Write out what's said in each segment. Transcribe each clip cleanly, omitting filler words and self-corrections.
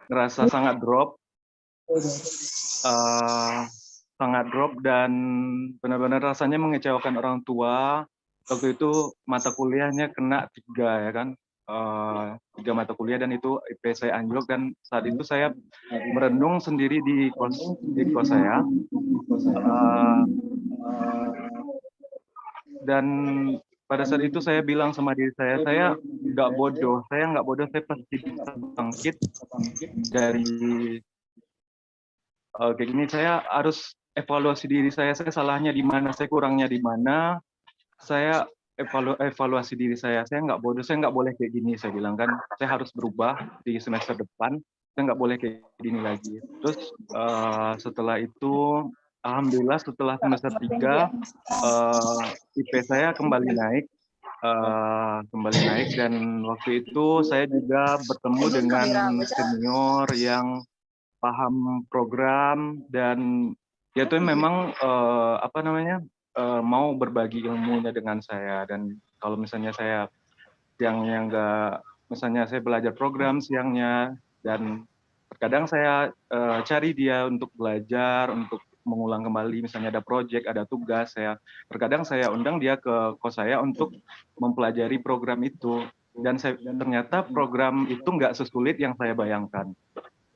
ngerasa uh, sangat drop dan benar-benar rasanya mengecewakan orang tua. Waktu itu mata kuliahnya kena 3 ya kan, 3 mata kuliah dan itu IP saya anjlok dan saat itu saya merenung sendiri di kos saya. Uh, dan pada saat itu saya bilang sama diri saya nggak bodoh, saya pasti bisa bangkit dari kayak gini. Saya harus evaluasi diri saya salahnya di mana, saya kurangnya di mana, saya evaluasi diri saya nggak bodoh, saya nggak boleh kayak gini, saya bilang kan, saya harus berubah di semester depan, saya nggak boleh kayak gini lagi. Terus setelah itu, alhamdulillah setelah semester 3, IP saya kembali naik dan waktu itu saya juga bertemu dengan senior yang paham program dan dia tuh memang mau berbagi ilmunya dengan saya. Dan kalau misalnya saya siangnya nggak, misalnya saya belajar program siangnya dan terkadang saya cari dia untuk belajar, untuk mengulang kembali, misalnya ada project, ada tugas, terkadang saya undang dia ke kos saya untuk mempelajari program itu dan ternyata program itu nggak sesulit yang saya bayangkan.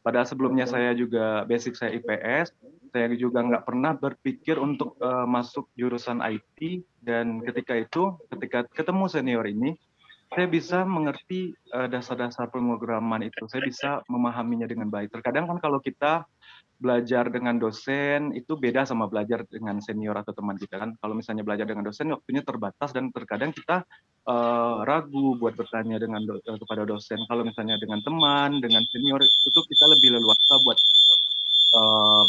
Padahal sebelumnya saya juga basic saya IPS, saya juga nggak pernah berpikir untuk masuk jurusan IT dan ketika ketemu senior ini, saya bisa mengerti dasar-dasar pemrograman itu, saya bisa memahaminya dengan baik. Terkadang kan kalau kita belajar dengan dosen itu beda sama belajar dengan senior atau teman kita kan. Kalau misalnya belajar dengan dosen waktunya terbatas dan terkadang kita ragu buat bertanya kepada dosen. Kalau misalnya dengan teman, dengan senior itu kita lebih leluasa buat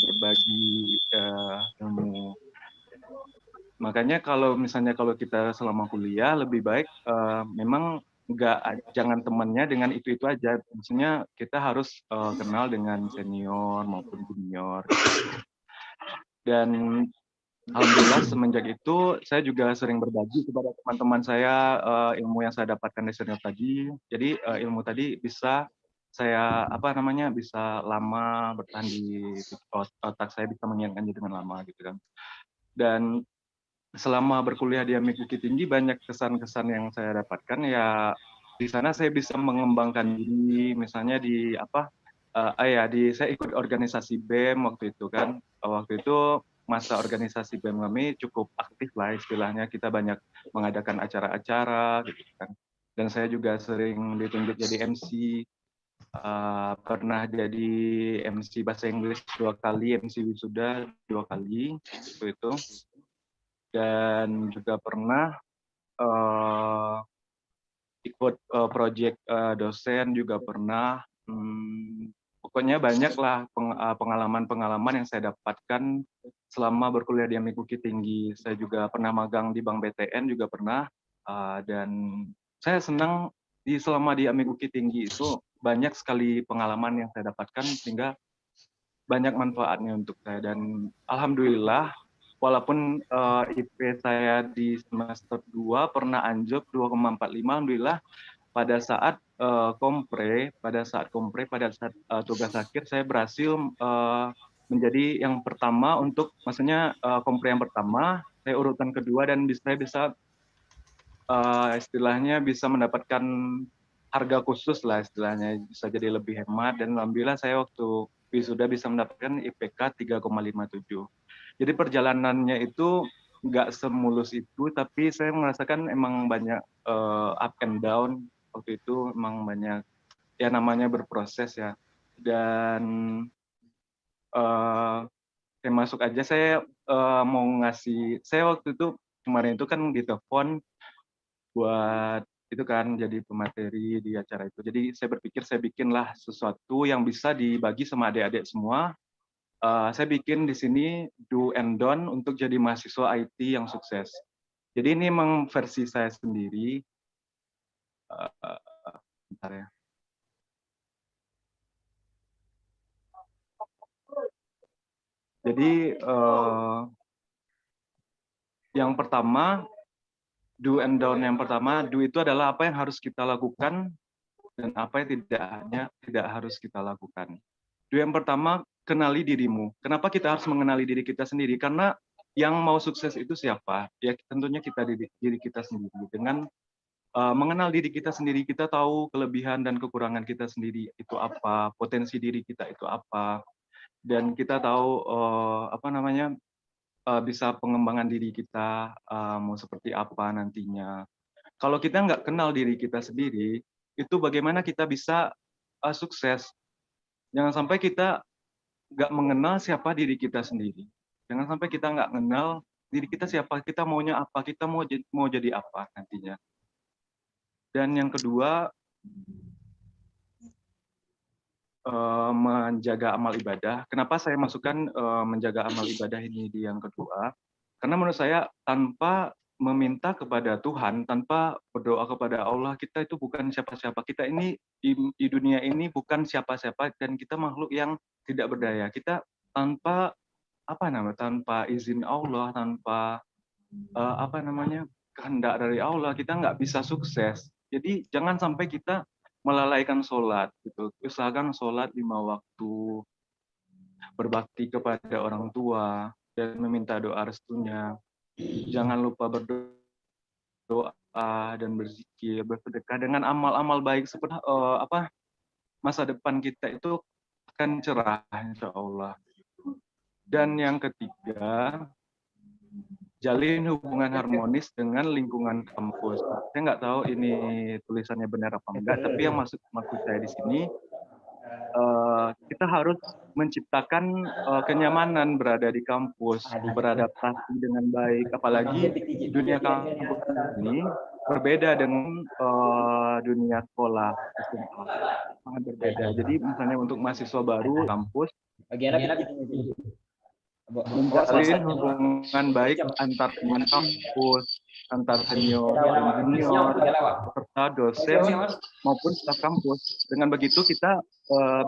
berbagi ilmu. Makanya kalau kita selama kuliah lebih baik memang jangan temannya dengan itu aja. Maksudnya kita harus kenal dengan senior maupun junior. Dan alhamdulillah semenjak itu saya juga sering berbagi kepada teman-teman saya ilmu yang saya dapatkan di senior tadi. Jadi ilmu tadi bisa saya bisa lama bertahan di otak saya, bisa mengingatkannya dengan lama gitu kan. Dan selama berkuliah di Amik Bukit Tinggi banyak kesan-kesan yang saya dapatkan ya. Di sana saya bisa mengembangkan diri, misalnya saya ikut organisasi BEM waktu itu kan. Waktu itu masa organisasi BEM kami cukup aktif lah istilahnya, kita banyak mengadakan acara-acara gitu kan. Dan saya juga sering ditunjuk jadi MC, pernah jadi MC bahasa Inggris 2 kali, MC wisuda 2 kali waktu itu. Dan juga pernah ikut proyek dosen juga pernah. Pokoknya banyaklah pengalaman-pengalaman yang saya dapatkan selama berkuliah di Amik Bukit Tinggi. Saya juga pernah magang di Bank BTN juga pernah, dan saya senang selama di Amik Bukit Tinggi itu banyak sekali pengalaman yang saya dapatkan sehingga banyak manfaatnya untuk saya. Dan alhamdulillah walaupun IP saya di semester 2 pernah anjlok 2,45, alhamdulillah pada saat pada saat tugas akhir saya berhasil menjadi yang pertama untuk, maksudnya kompre yang pertama, saya urutan kedua dan saya bisa istilahnya bisa mendapatkan harga khusus lah istilahnya, bisa jadi lebih hemat dan alhamdulillah saya waktu wisuda bisa mendapatkan IPK 3,57. Jadi perjalanannya itu nggak semulus itu, tapi saya merasakan emang banyak up and down waktu itu, emang banyak ya namanya berproses ya. Dan saya masuk aja, saya mau ngasih, saya waktu itu kemarin itu kan ditelepon buat itu kan jadi pemateri di acara itu. Jadi saya berpikir saya bikinlah sesuatu yang bisa dibagi sama adik-adik semua. Saya bikin di sini do and don't untuk jadi mahasiswa IT yang sukses. Jadi ini memang versi saya sendiri. Bentar ya. Jadi yang pertama, do and don't yang pertama, do itu adalah apa yang harus kita lakukan dan apa yang tidak harus kita lakukan. Yang pertama, kenali dirimu. Kenapa kita harus mengenali diri kita sendiri? Karena yang mau sukses itu siapa? Ya tentunya kita diri kita sendiri. Dengan mengenal diri kita sendiri, kita tahu kelebihan dan kekurangan kita sendiri itu apa, potensi diri kita itu apa, dan kita tahu bisa pengembangan diri kita mau seperti apa nantinya. Kalau kita nggak kenal diri kita sendiri, itu bagaimana kita bisa sukses? Jangan sampai kita nggak mengenal siapa diri kita sendiri. Jangan sampai kita nggak kenal diri kita siapa, kita maunya apa, kita mau jadi apa nantinya. Dan yang kedua, menjaga amal ibadah. Kenapa saya masukkan menjaga amal ibadah ini di yang kedua? Karena menurut saya tanpa meminta kepada Tuhan, tanpa berdoa kepada Allah, kita itu bukan siapa-siapa. Kita ini di dunia ini bukan siapa-siapa, dan kita makhluk yang tidak berdaya. Kita tanpa tanpa izin Allah, tanpa kehendak dari Allah, kita nggak bisa sukses. Jadi jangan sampai kita melalaikan sholat, gitu. Usahakan sholat 5 waktu, berbakti kepada orang tua, dan meminta doa restunya. Jangan lupa berdoa dan berzikir, bersedekah dengan amal-amal baik seperti masa depan kita itu akan cerah, insya Allah. Dan yang ketiga, jalin hubungan harmonis dengan lingkungan kampus. Saya nggak tahu ini tulisannya benar apa enggak, tapi yang maksud saya di sini, kita harus menciptakan kenyamanan berada di kampus, beradaptasi dengan baik, apalagi dunia kampus ini berbeda dengan dunia sekolah, sangat berbeda. Jadi misalnya untuk mahasiswa baru kampus, menjalin hubungan baik antar teman kampus, antar senior dan junior, serta dosen maupun staf kampus. Dengan begitu kita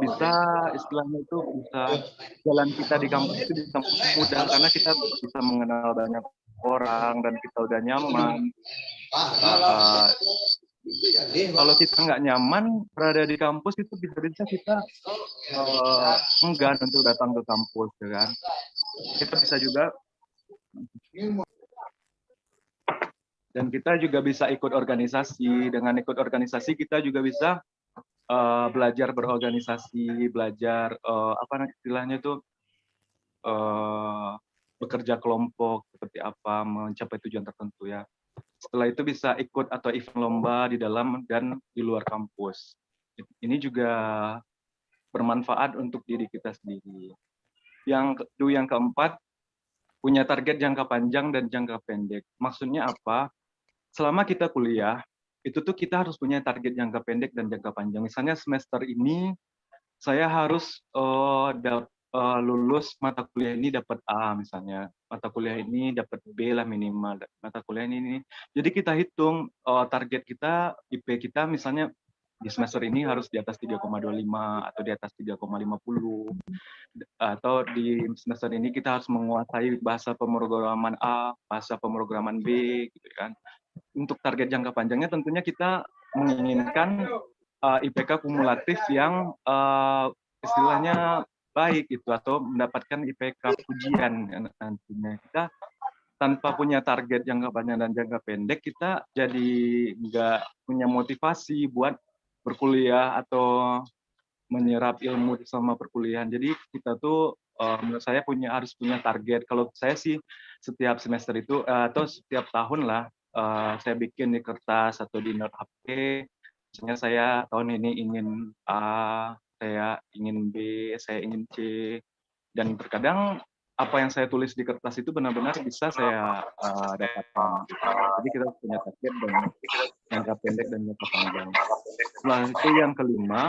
bisa istilahnya itu bisa jalan kita di kampus itu bisa mudah karena kita bisa mengenal banyak orang dan kita udah nyaman. Kalau kita nggak nyaman berada di kampus itu bisa-bisa kita enggan untuk datang ke kampus, ya kan? Kita bisa juga, dan kita juga bisa ikut organisasi. Dengan ikut organisasi kita juga bisa belajar berorganisasi, belajar istilahnya itu bekerja kelompok seperti apa, mencapai tujuan tertentu ya. Setelah itu bisa ikut atau event lomba di dalam dan di luar kampus. Ini juga bermanfaat untuk diri kita sendiri. Yang keempat, punya target jangka panjang dan jangka pendek. Maksudnya apa? Selama kita kuliah, itu tuh kita harus punya target jangka pendek dan jangka panjang. Misalnya semester ini saya harus lulus mata kuliah ini dapat A misalnya, mata kuliah ini dapat B lah minimal, mata kuliah ini. Jadi kita hitung target kita, IP kita misalnya di semester ini harus di atas 3,25 atau di atas 3,50, atau di semester ini kita harus menguasai bahasa pemrograman A, bahasa pemrograman B, gitu kan. Untuk target jangka panjangnya tentunya kita menginginkan IPK kumulatif yang istilahnya baik itu, atau mendapatkan IPK pujian nantinya. Kita tanpa punya target jangka panjang dan jangka pendek, kita jadi nggak punya motivasi buat berkuliah atau menyerap ilmu selama perkuliahan. Jadi kita tuh menurut saya harus punya target. Kalau saya sih setiap semester itu atau setiap tahun lah saya bikin di kertas atau di note HP. Misalnya saya tahun ini ingin A, saya ingin B, saya ingin C, dan terkadang apa yang saya tulis di kertas itu benar-benar bisa saya dapatkan. Jadi kita punya target dan jangka pendek dan jangka panjang. Setelah itu yang kelima,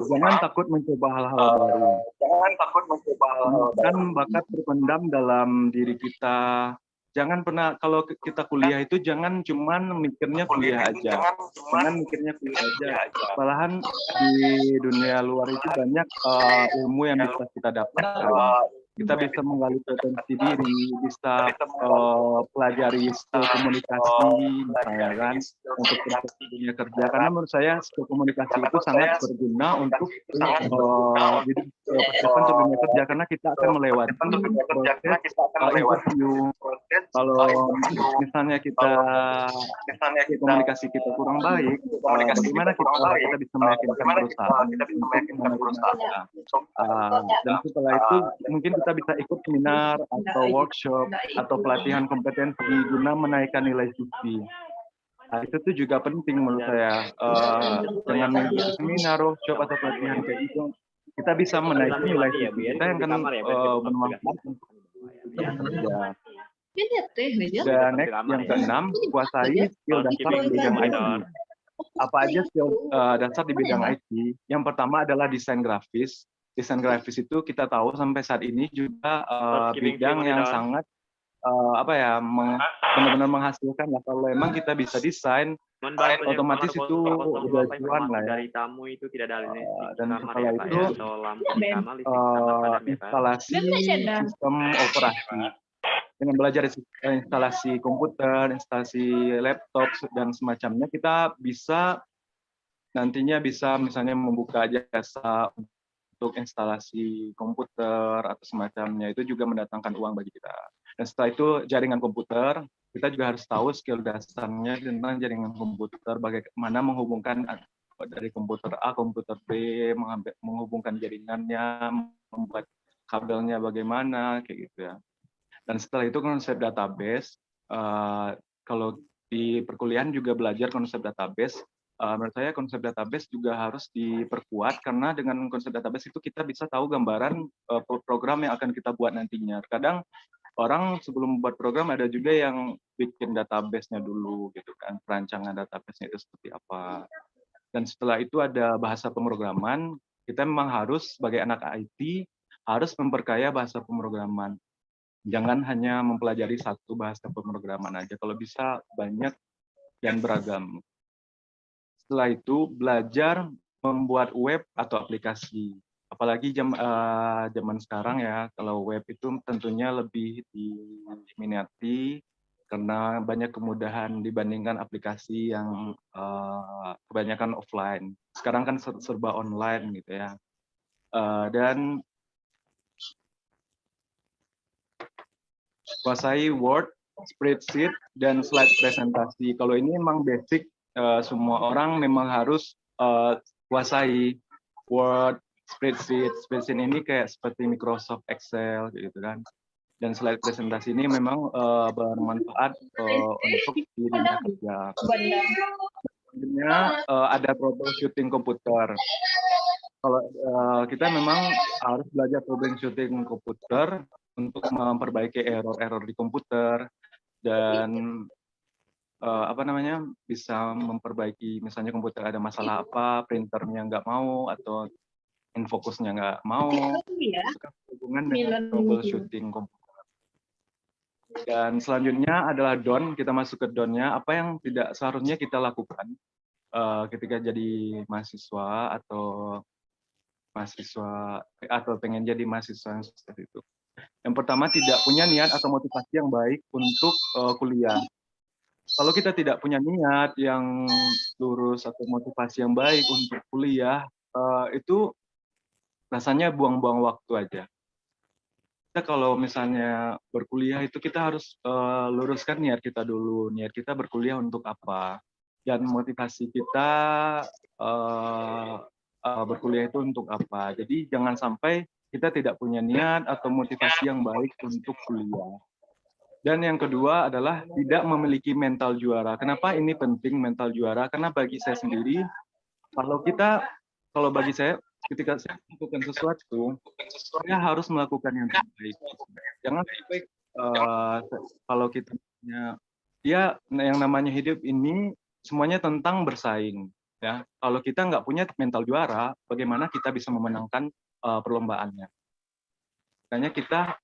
jangan takut mencoba hal-hal baru. Kan bakat terpendam dalam diri kita. Jangan pernah, kalau kita kuliah itu jangan cuman mikirnya kuliah aja. Jangan mikirnya kuliah aja. Malahan di dunia luar itu banyak ilmu yang bisa kita dapatkan. kita bisa menggali potensi diri, bisa pelajari skill komunikasi, misalnya kan, untuk dunia kerja. Karena menurut saya skill komunikasi itu sangat berguna untuk persiapan untuk dunia kerja, karena kita akan melewati proses interview. Kalau misalnya kita komunikasi kita kurang baik, bagaimana kita bisa meyakinkan perusahaan untuk menerima kita. Dan setelah itu mungkin kita bisa ikut seminar atau workshop atau pelatihan kompetensi guna menaikkan nilai CV. Nah, itu tuh juga penting menurut saya. Dengan mengikuti seminar, workshop atau pelatihan kayak itu, kita bisa menaikkan nilai CV kita yang akan bermanfaat untuk kerja. Dan next yang keenam, kuasai skill dasar di bidang IT. Apa aja skill dasar di bidang IT? Yang pertama adalah desain grafis. Desain grafis itu kita tahu sampai saat ini juga bidang yang sangat benar-benar menghasilkan lah. Kalau memang kita bisa desain, otomatis itu udah cuan lah ya. Dan setelah itu instalasi sistem operasi. Dengan belajar instalasi komputer, instalasi laptop dan semacamnya, kita bisa nantinya bisa misalnya membuka jasa untuk instalasi komputer atau semacamnya. Itu juga mendatangkan uang bagi kita. Dan setelah itu jaringan komputer, kita juga harus tahu skill dasarnya tentang jaringan komputer, bagaimana menghubungkan dari komputer A, komputer B, menghubungkan jaringannya, membuat kabelnya bagaimana, kayak gitu ya. Dan setelah itu konsep database, kalau di perkuliahan juga belajar konsep database. Menurut saya konsep database juga harus diperkuat, karena dengan konsep database itu kita bisa tahu gambaran program yang akan kita buat nantinya. Kadang orang sebelum membuat program ada juga yang bikin database-nya dulu gitu kan, perancangan database-nya itu seperti apa. Dan setelah itu ada bahasa pemrograman. Kita memang harus sebagai anak IT harus memperkaya bahasa pemrograman. Jangan hanya mempelajari satu bahasa pemrograman aja, kalau bisa banyak dan beragam. Setelah itu belajar membuat web atau aplikasi. Apalagi zaman sekarang ya, kalau web itu tentunya lebih diminati karena banyak kemudahan dibandingkan aplikasi yang kebanyakan offline. Sekarang kan serba online gitu ya. Dan kuasai Word, spreadsheet, dan slide presentasi. Kalau ini memang basic, semua orang memang harus kuasai Word, spreadsheet. Spreadsheet ini kayak seperti Microsoft Excel gitu kan. Dan slide presentasi ini memang bermanfaat untuk di dunia kerja. Selanjutnya ada troubleshooting komputer. Kalau kita memang harus belajar troubleshooting komputer untuk memperbaiki error-error di komputer dan bisa memperbaiki, misalnya komputer ada masalah apa, printernya nggak mau atau infokusnya nggak mau, itu kan hubungan dengan troubleshooting komputer. Dan selanjutnya adalah DON. Kita masuk ke DON-nya, apa yang tidak seharusnya kita lakukan ketika jadi mahasiswa atau pengen jadi mahasiswa yang seperti itu. Yang pertama, tidak punya niat atau motivasi yang baik untuk kuliah. Kalau kita tidak punya niat yang lurus atau motivasi yang baik untuk kuliah, itu rasanya buang-buang waktu aja. Kita kalau misalnya berkuliah itu kita harus luruskan niat kita dulu. Niat kita berkuliah untuk apa? Dan motivasi kita berkuliah itu untuk apa. Jadi jangan sampai kita tidak punya niat atau motivasi yang baik untuk kuliah. Dan yang kedua adalah tidak memiliki mental juara. Kenapa ini penting mental juara? Karena bagi saya sendiri, kalau bagi saya, ketika saya melakukan sesuatu, saya harus melakukan yang terbaik. Jangan sampai kalau kita punya, yang namanya hidup ini semuanya tentang bersaing. Ya, kalau kita nggak punya mental juara, bagaimana kita bisa memenangkan perlombaannya? Makanya kita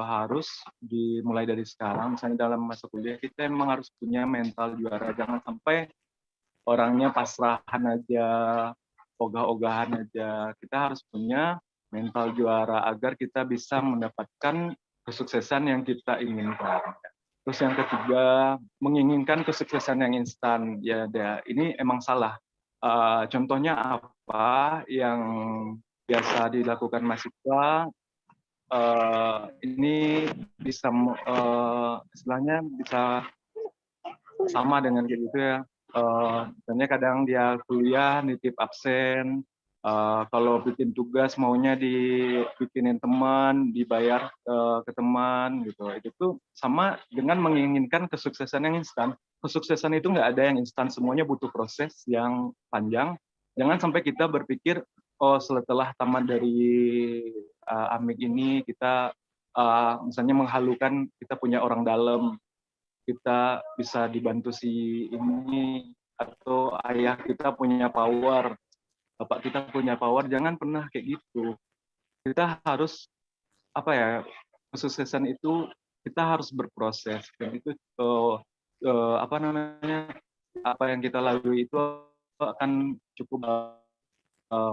harus dimulai dari sekarang. Misalnya dalam masa kuliah kita memang harus punya mental juara. Jangan sampai orangnya pasrahan aja, ogah-ogahan aja. Kita harus punya mental juara agar kita bisa mendapatkan kesuksesan yang kita inginkan. Terus yang ketiga, menginginkan kesuksesan yang instan. Ya, ini emang salah. Contohnya apa yang biasa dilakukan mahasiswa, ini bisa istilahnya bisa sama dengan kayak gitu ya. Misalnya kadang dia kuliah nitip absen, kalau bikin tugas maunya dibikinin teman, dibayar ke teman gitu. Itu tuh sama dengan menginginkan kesuksesan yang instan. Kesuksesan itu nggak ada yang instan, semuanya butuh proses yang panjang. Jangan sampai kita berpikir, oh setelah tamat dari amik ini kita misalnya menghalukan kita punya orang dalam, kita bisa dibantu si ini, atau ayah kita punya power, bapak kita punya power. Jangan pernah kayak gitu. Kita harus apa ya, kesuksesan itu kita harus berproses, dan itu apa namanya, apa yang kita lalui itu akan cukup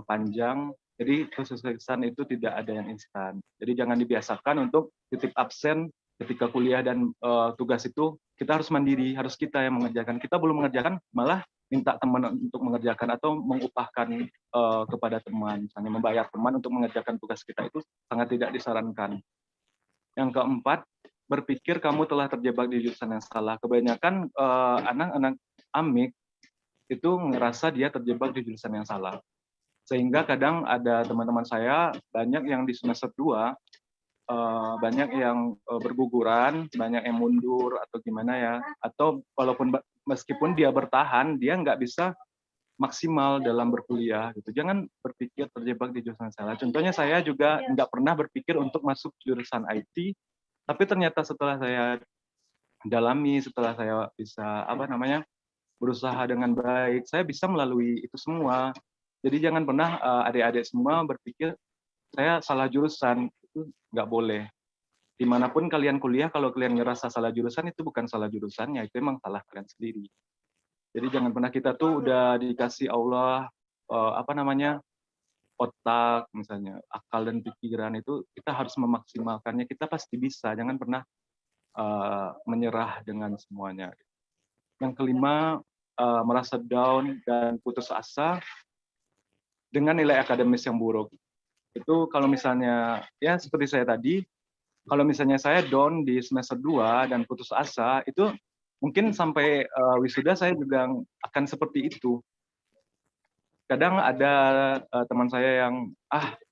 panjang. Jadi kesuksesan itu tidak ada yang instan. Jadi jangan dibiasakan untuk titip absen ketika kuliah dan tugas itu kita harus mandiri, harus kita yang mengerjakan. Kita belum mengerjakan, malah minta teman untuk mengerjakan atau mengupahkan kepada teman, misalnya membayar teman untuk mengerjakan tugas kita, itu sangat tidak disarankan. Yang keempat, berpikir kamu telah terjebak di jurusan yang salah. Kebanyakan anak-anak amik itu ngerasa dia terjebak di jurusan yang salah. Sehingga kadang ada teman-teman saya, banyak yang di semester 2, banyak yang berguguran, banyak yang mundur atau gimana ya. Atau walaupun meskipun dia bertahan, dia nggak bisa maksimal dalam berkuliah gitu. Jangan berpikir terjebak di jurusan salah. Contohnya saya juga nggak pernah berpikir untuk masuk jurusan IT, tapi ternyata setelah saya dalami, setelah saya bisa apa namanya, berusaha dengan baik, saya bisa melalui itu semua. Jadi jangan pernah adik-adik semua berpikir saya salah jurusan, itu nggak boleh. Dimanapun kalian kuliah, kalau kalian ngerasa salah jurusan, itu bukan salah jurusannya, itu emang salah kalian sendiri. Jadi jangan pernah, kita tuh udah dikasih Allah apa namanya, otak misalnya, akal dan pikiran itu kita harus memaksimalkannya. Kita pasti bisa, jangan pernah menyerah dengan semuanya. Yang kelima, merasa down dan putus asa dengan nilai akademis yang buruk. Itu kalau misalnya, ya seperti saya tadi, kalau misalnya saya down di semester 2 dan putus asa, itu mungkin sampai wisuda saya juga akan seperti itu. Kadang ada teman saya yang,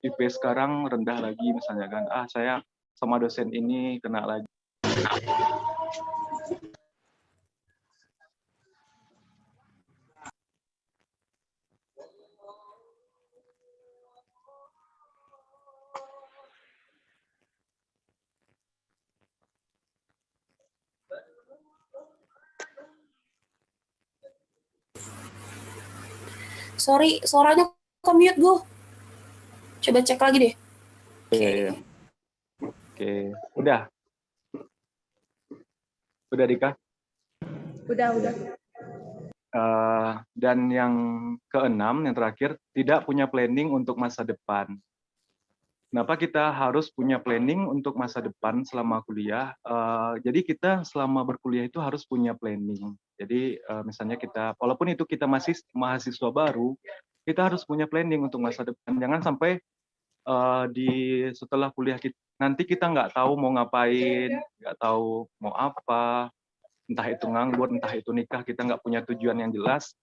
IP sekarang rendah lagi misalnya kan, saya sama dosen ini kena lagi. Sorry, suaranya ke-mute, Gu. Coba cek lagi deh. Oke. Oke. Udah Dika? Udah. Dan yang keenam, yang terakhir, tidak punya planning untuk masa depan. Kenapa kita harus punya planning untuk masa depan selama kuliah? Jadi kita selama berkuliah itu harus punya planning. Jadi misalnya kita, walaupun itu kita masih mahasiswa baru, kita harus punya planning untuk masa depan. Jangan sampai setelah kuliah nanti kita nggak tahu mau ngapain, nggak tahu mau apa, entah itu nganggur, entah itu nikah, kita nggak punya tujuan yang jelas.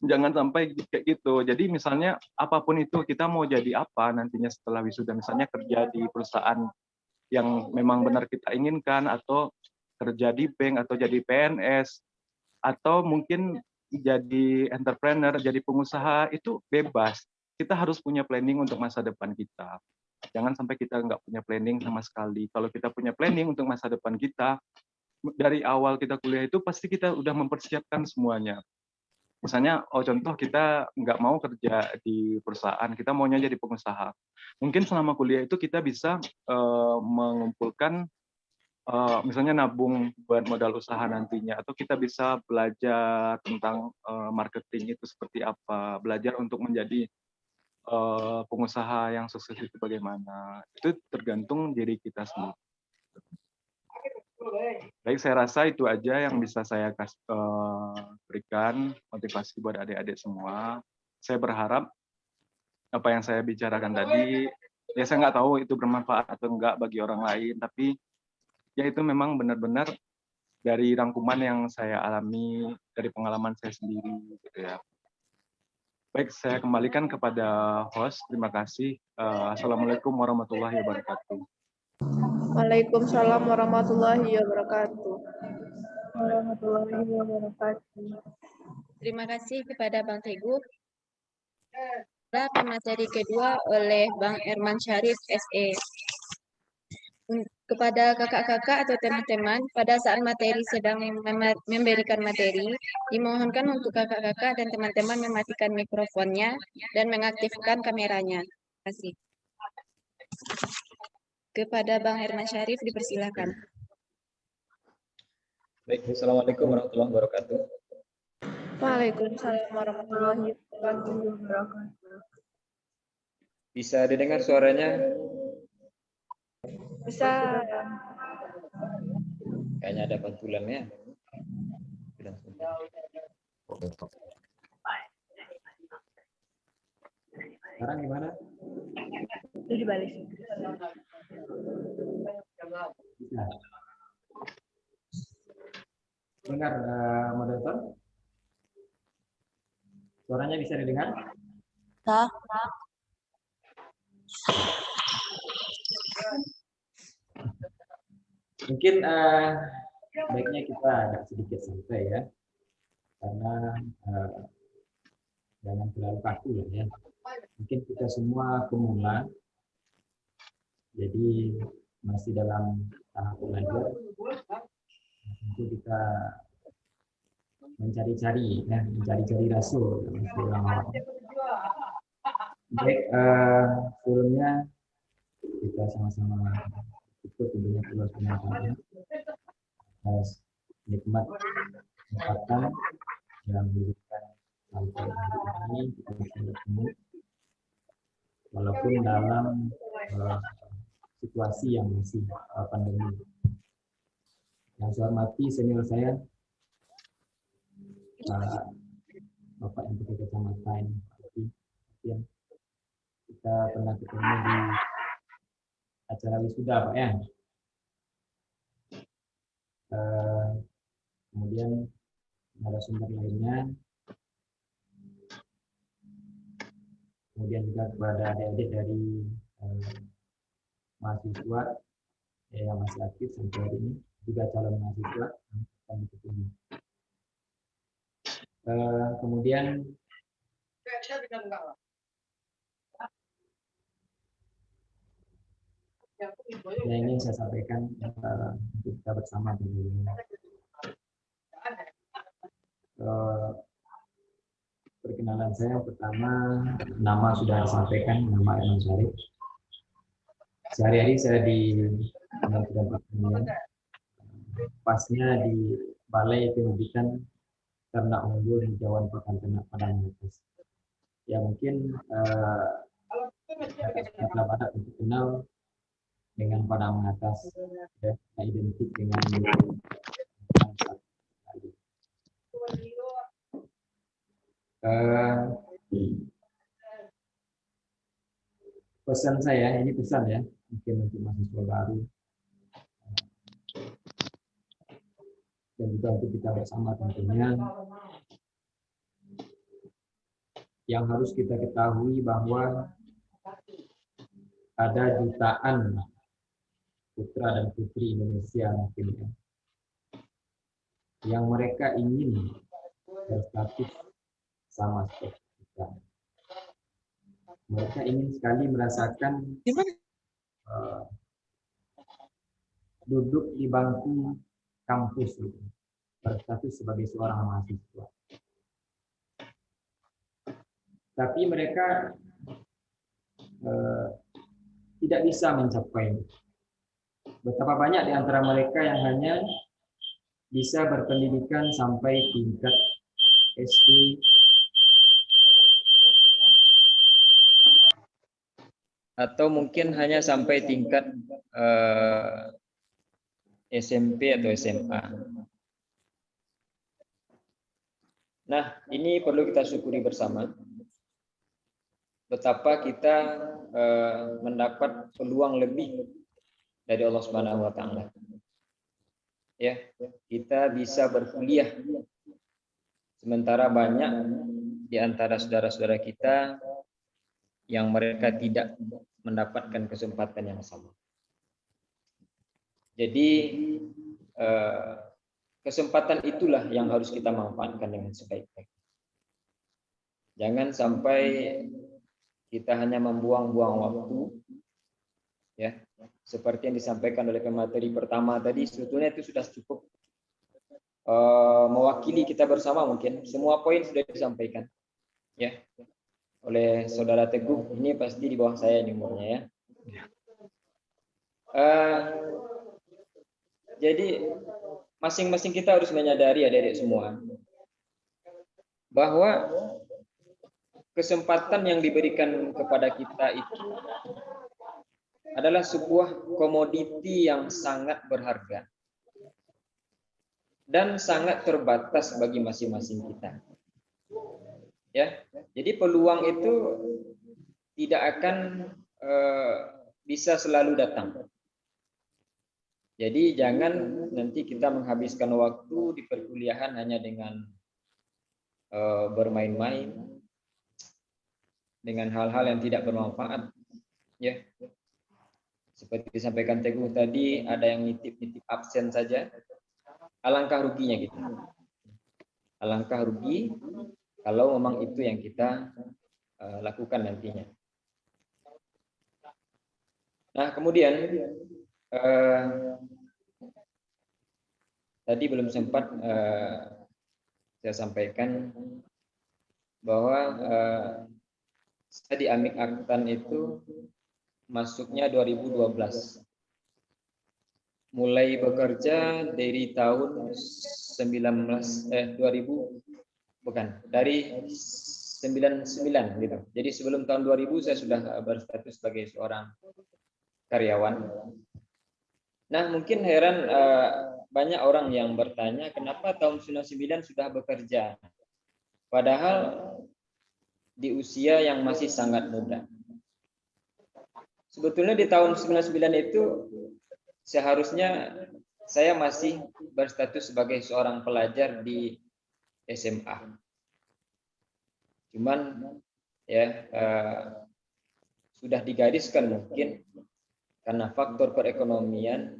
Jangan sampai kayak gitu. Jadi misalnya apapun itu, kita mau jadi apa nantinya setelah wisuda, misalnya kerja di perusahaan yang memang benar kita inginkan, atau kerja di bank, atau jadi PNS, atau mungkin jadi entrepreneur, jadi pengusaha, itu bebas. Kita harus punya planning untuk masa depan kita. Jangan sampai kita nggak punya planning sama sekali. Kalau kita punya planning untuk masa depan kita, dari awal kita kuliah itu pasti kita udah mempersiapkan semuanya. Misalnya, contoh kita nggak mau kerja di perusahaan, kita maunya jadi pengusaha. Mungkin selama kuliah itu kita bisa mengumpulkan, misalnya nabung buat modal usaha nantinya, atau kita bisa belajar tentang marketing itu seperti apa, belajar untuk menjadi pengusaha yang sukses itu bagaimana. Itu tergantung diri kita sendiri. Baik, saya rasa itu aja yang bisa saya berikan motivasi buat adik-adik semua. Saya berharap apa yang saya bicarakan tadi, ya saya nggak tahu itu bermanfaat atau enggak bagi orang lain, tapi ya itu memang benar-benar dari rangkuman yang saya alami, dari pengalaman saya sendiri, gitu ya. Baik, saya kembalikan kepada host. Terima kasih. Assalamualaikum warahmatullahi wabarakatuh. Waalaikumsalam warahmatullahi wabarakatuh. Terima kasih kepada Bang Teguh. Pemateri kedua oleh Bang Erman Syarif, SE. Kepada kakak-kakak atau teman-teman, pada saat materi sedang memberikan materi, dimohonkan untuk kakak-kakak dan teman-teman mematikan mikrofonnya dan mengaktifkan kameranya. Terima kasih. Kepada Bang Herman Syarif, dipersilakan. Baik, Assalamualaikum warahmatullahi wabarakatuh. Waalaikumsalam warahmatullahi wabarakatuh. Bisa didengar suaranya? Bisa. Kayaknya ada pantulannya. Sekarang gimana? Itu dibalik. Bisa. Dengar moderator? Suaranya bisa didengar? Mungkin baiknya kita agak sedikit santai ya, karena jangan terlalu kaku ya. Mungkin kita semua pemula, jadi masih dalam tahap belajar. Tentu kita mencari-cari ya, mencari-cari rasul. Baik, sebelumnya kita sama-sama ikut tentunya Allah Subhanahu wa taala atas nikmat kesempatan yang diberikan sampai hari ini kita bisa bertemu walaupun dalam situasi yang masih pandemi. Yang saya hormati senior saya, Bapak yang pakai kacamata ini, yang kita pernah ketemu di acara wisuda, Pak ya. Kemudian narasumber lainnya, kemudian juga kepada adik-adik dari mahasiswa yang masih aktif sampai hari ini, juga calon mahasiswa yang akan berkunjung. Kemudian yang ingin saya sampaikan untuk kita bersama dulu. Perkenalan saya pertama, nama sudah disampaikan, nama Erman Syarif. Sehari-hari saya di Kementerian Pertanian, pasnya di Balai Penyelidikan Ternak Unggul Hijauan Pakan Ternak Padang Atas. Ya mungkin setelah pada untuk kenal dengan Padang Atas, ya, identik dengan pesan saya, ini pesan ya, mungkin untuk mahasiswa baru dan juga untuk kita bersama tentunya, yang harus kita ketahui bahwa ada jutaan putra dan putri Indonesia mungkin ya, yang mereka ingin berstatus sama seperti kita. Mereka ingin sekali merasakan duduk di bangku kampus, berstatus sebagai seorang mahasiswa. Tapi mereka tidak bisa mencapai. Betapa banyak di antara mereka yang hanya bisa berpendidikan sampai tingkat SD, atau mungkin hanya sampai tingkat SMP atau SMA. Nah, ini perlu kita syukuri bersama. Betapa kita mendapat peluang lebih dari Allah Subhanahu wa taala. Ya, kita bisa berkuliah. Sementara banyak di antara saudara-saudara kita yang mereka tidak mendapatkan kesempatan yang sama. Jadi kesempatan itulah yang harus kita manfaatkan dengan sebaik-baiknya. Jangan sampai kita hanya membuang-buang waktu, ya. Seperti yang disampaikan oleh pemateri pertama tadi, sebetulnya itu sudah cukup mewakili kita bersama. Mungkin semua poin sudah disampaikan, ya, oleh saudara Teguh. Ini pasti di bawah saya ini umurnya, ya. Jadi masing-masing kita harus menyadari, adik-adik semua, bahwa kesempatan yang diberikan kepada kita itu adalah sebuah komoditi yang sangat berharga dan sangat terbatas bagi masing-masing kita. Ya, jadi peluang itu tidak akan bisa selalu datang. Jadi jangan nanti kita menghabiskan waktu di perkuliahan hanya dengan bermain-main, dengan hal-hal yang tidak bermanfaat, ya. Seperti disampaikan Teguh tadi, ada yang nitip-nitip absen saja. Alangkah ruginya gitu. Alangkah rugi kalau memang itu yang kita lakukan nantinya. Nah, kemudian tadi belum sempat saya sampaikan bahwa saya di Amik Aktan itu masuknya 2012. Mulai bekerja dari tahun 99 gitu. Jadi sebelum tahun 2000 saya sudah berstatus sebagai seorang karyawan. Nah, mungkin heran banyak orang yang bertanya kenapa tahun 99 sudah bekerja. Padahal di usia yang masih sangat muda. Sebetulnya di tahun 99 itu seharusnya saya masih berstatus sebagai seorang pelajar di SMA. Cuman ya sudah digariskan mungkin karena faktor perekonomian,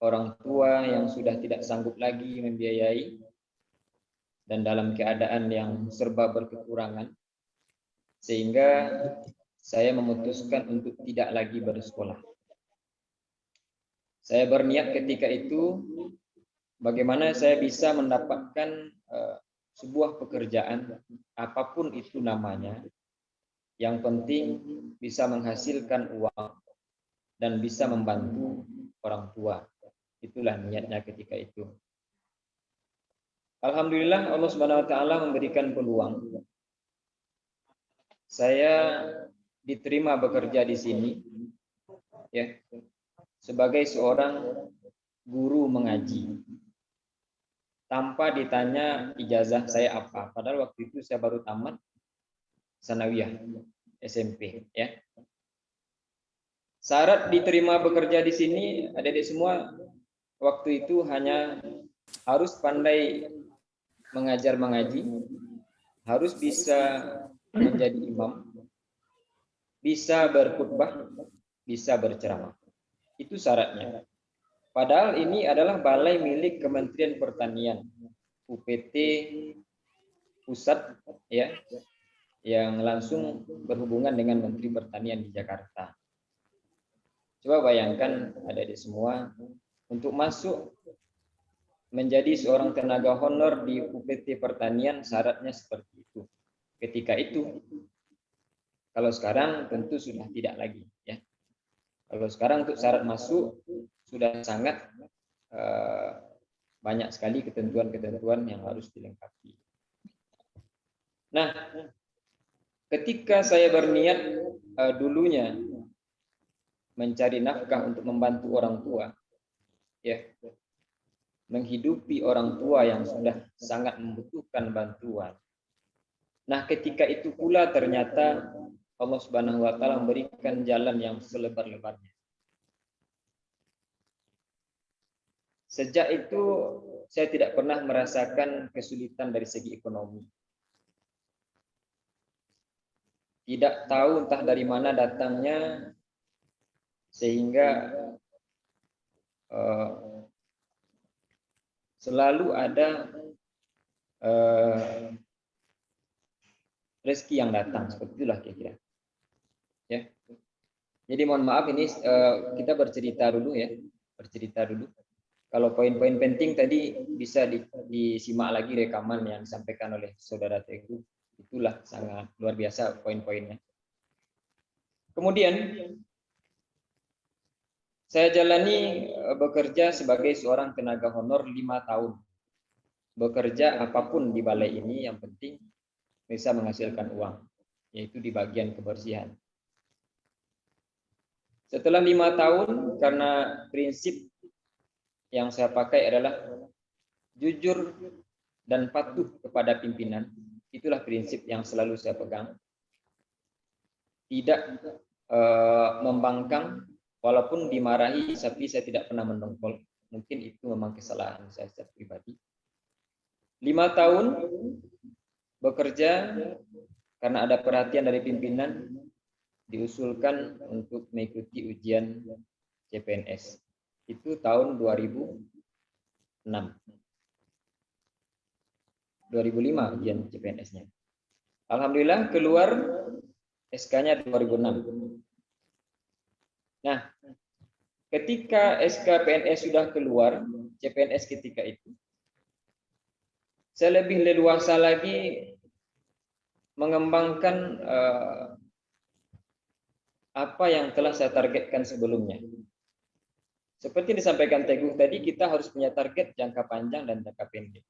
orang tua yang sudah tidak sanggup lagi membiayai dan dalam keadaan yang serba berkekurangan, sehingga saya memutuskan untuk tidak lagi bersekolah. Saya berniat ketika itu bagaimana saya bisa mendapatkan sebuah pekerjaan apapun itu namanya, yang penting bisa menghasilkan uang dan bisa membantu orang tua. Itulah niatnya ketika itu. Alhamdulillah Allah Subhanahu wa taala memberikan peluang. Saya diterima bekerja di sini, ya, sebagai seorang guru mengaji. Tanpa ditanya ijazah saya apa, padahal waktu itu saya baru tamat sanawiyah SMP, ya. Syarat diterima bekerja di sini, adik-adik semua, waktu itu hanya harus pandai mengajar mengaji, harus bisa menjadi imam, bisa berkhutbah, bisa berceramah. Itu syaratnya. Padahal ini adalah balai milik Kementerian Pertanian, UPT pusat, ya, yang langsung berhubungan dengan Menteri Pertanian di Jakarta. Coba bayangkan adik-adik semua, untuk masuk menjadi seorang tenaga honor di UPT Pertanian syaratnya seperti itu. Ketika itu, kalau sekarang tentu sudah tidak lagi, ya. Kalau sekarang untuk syarat masuk sudah sangat banyak sekali ketentuan-ketentuan yang harus dilengkapi. Nah, ketika saya berniat dulunya mencari nafkah untuk membantu orang tua, ya, menghidupi orang tua yang sudah sangat membutuhkan bantuan. Nah, ketika itu pula ternyata Allah Subhanahu wa taala memberikan jalan yang selebar-lebarnya. Sejak itu saya tidak pernah merasakan kesulitan dari segi ekonomi. Tidak tahu entah dari mana datangnya, sehingga selalu ada rezeki yang datang, seperti itulah kira-kira. Ya. Jadi mohon maaf ini kita bercerita dulu ya, bercerita dulu. Kalau poin-poin penting tadi bisa disimak lagi rekaman yang disampaikan oleh saudara Teguh. Itulah sangat luar biasa poin-poinnya. Kemudian saya jalani bekerja sebagai seorang tenaga honor 5 tahun. Bekerja apapun di balai ini yang penting bisa menghasilkan uang, yaitu di bagian kebersihan. Setelah 5 tahun, karena prinsip yang saya pakai adalah jujur dan patuh kepada pimpinan, itulah prinsip yang selalu saya pegang. Tidak membangkang, walaupun dimarahi, tapi saya tidak pernah mendongkol. Mungkin itu memang kesalahan saya secara pribadi. 5 tahun bekerja, karena ada perhatian dari pimpinan, diusulkan untuk mengikuti ujian CPNS. Itu tahun 2005 ujian CPNS-nya. Alhamdulillah keluar SK-nya 2006. Nah, ketika SK PNS sudah keluar, CPNS ketika itu, saya lebih leluasa lagi mengembangkan apa yang telah saya targetkan sebelumnya. Seperti disampaikan Teguh tadi, kita harus punya target jangka panjang dan jangka pendek.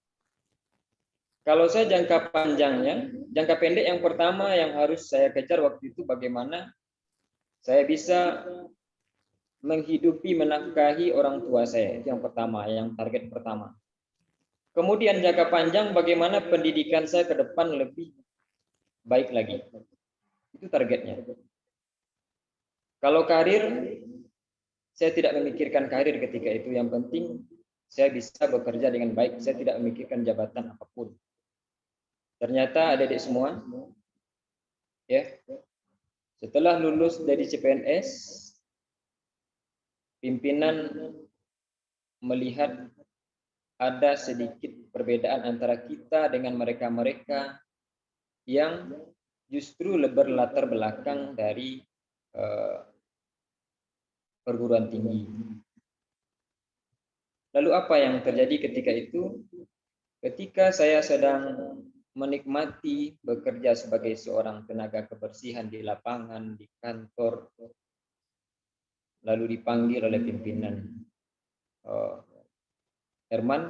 Kalau saya jangka panjangnya, jangka pendek yang pertama yang harus saya kejar waktu itu bagaimana saya bisa menghidupi, menafkahi orang tua saya. Itu yang pertama, yang target pertama. Kemudian jangka panjang bagaimana pendidikan saya ke depan lebih baik lagi. Itu targetnya. Kalau karir, saya tidak memikirkan karir ketika itu. Yang penting saya bisa bekerja dengan baik. Saya tidak memikirkan jabatan apapun. Ternyata adik-adik semua, ya, setelah lulus dari CPNS, pimpinan melihat ada sedikit perbedaan antara kita dengan mereka-mereka yang justru berlatar belakang dari perguruan tinggi. Lalu apa yang terjadi ketika itu? Ketika saya sedang menikmati bekerja sebagai seorang tenaga kebersihan di lapangan, di kantor, lalu dipanggil oleh pimpinan, Herman,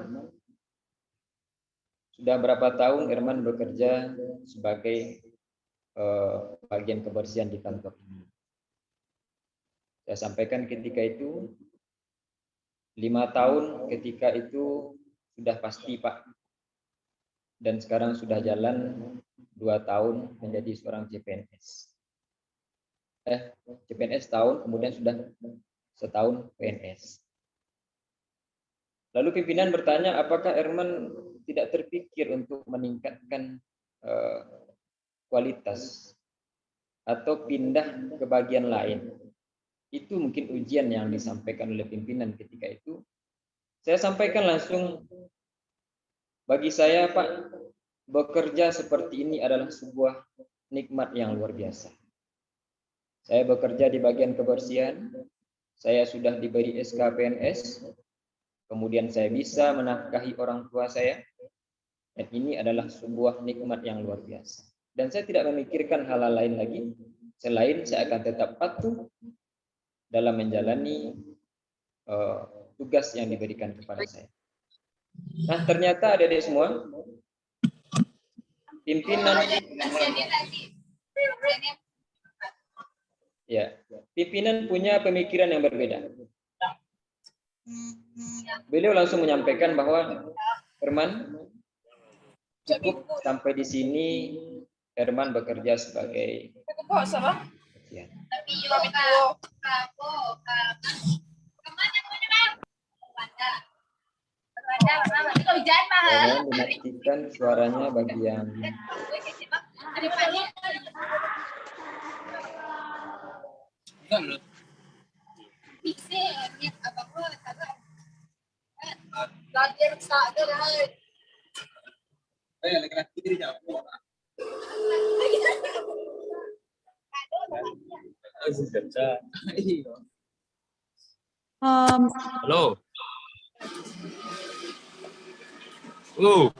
sudah berapa tahun Herman bekerja sebagai bagian kebersihan di kantor ini? Saya sampaikan ketika itu 5 tahun, ketika itu sudah pasti Pak. Dan sekarang sudah jalan 2 tahun menjadi seorang CPNS. CPNS tahun, kemudian sudah setahun PNS. Lalu pimpinan bertanya, apakah Herman tidak terpikir untuk meningkatkan kualitas atau pindah ke bagian lain? Itu mungkin ujian yang disampaikan oleh pimpinan ketika itu. Saya sampaikan langsung, bagi saya Pak, bekerja seperti ini adalah sebuah nikmat yang luar biasa. Saya bekerja di bagian kebersihan, saya sudah diberi SK PNS, kemudian saya bisa menafkahi orang tua saya, dan ini adalah sebuah nikmat yang luar biasa. Dan saya tidak memikirkan hal lain lagi, selain saya akan tetap patuh dalam menjalani tugas yang diberikan kepada saya. Nah, ternyata adik-adik semua, pimpinan Ya, pimpinan punya pemikiran yang berbeda. Beliau langsung menyampaikan bahwa Herman, cukup sampai di sini. Herman bekerja sebagai ya. Mohon dimatikan suaranya bagian Halo. Halo.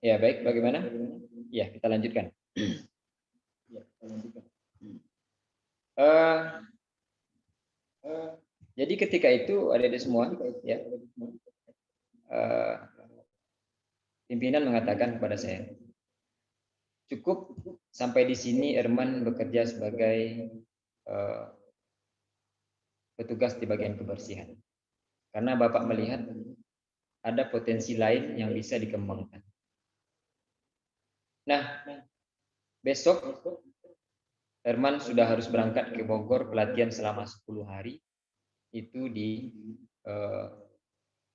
Ya, baik, bagaimana? Ya, kita lanjutkan. Jadi ketika itu adik-adik semua, ya, pimpinan mengatakan kepada saya, cukup sampai di sini Herman bekerja sebagai petugas di bagian kebersihan. Karena Bapak melihat ada potensi lain yang bisa dikembangkan. Nah, besok Herman sudah harus berangkat ke Bogor pelatihan selama 10 hari. Itu di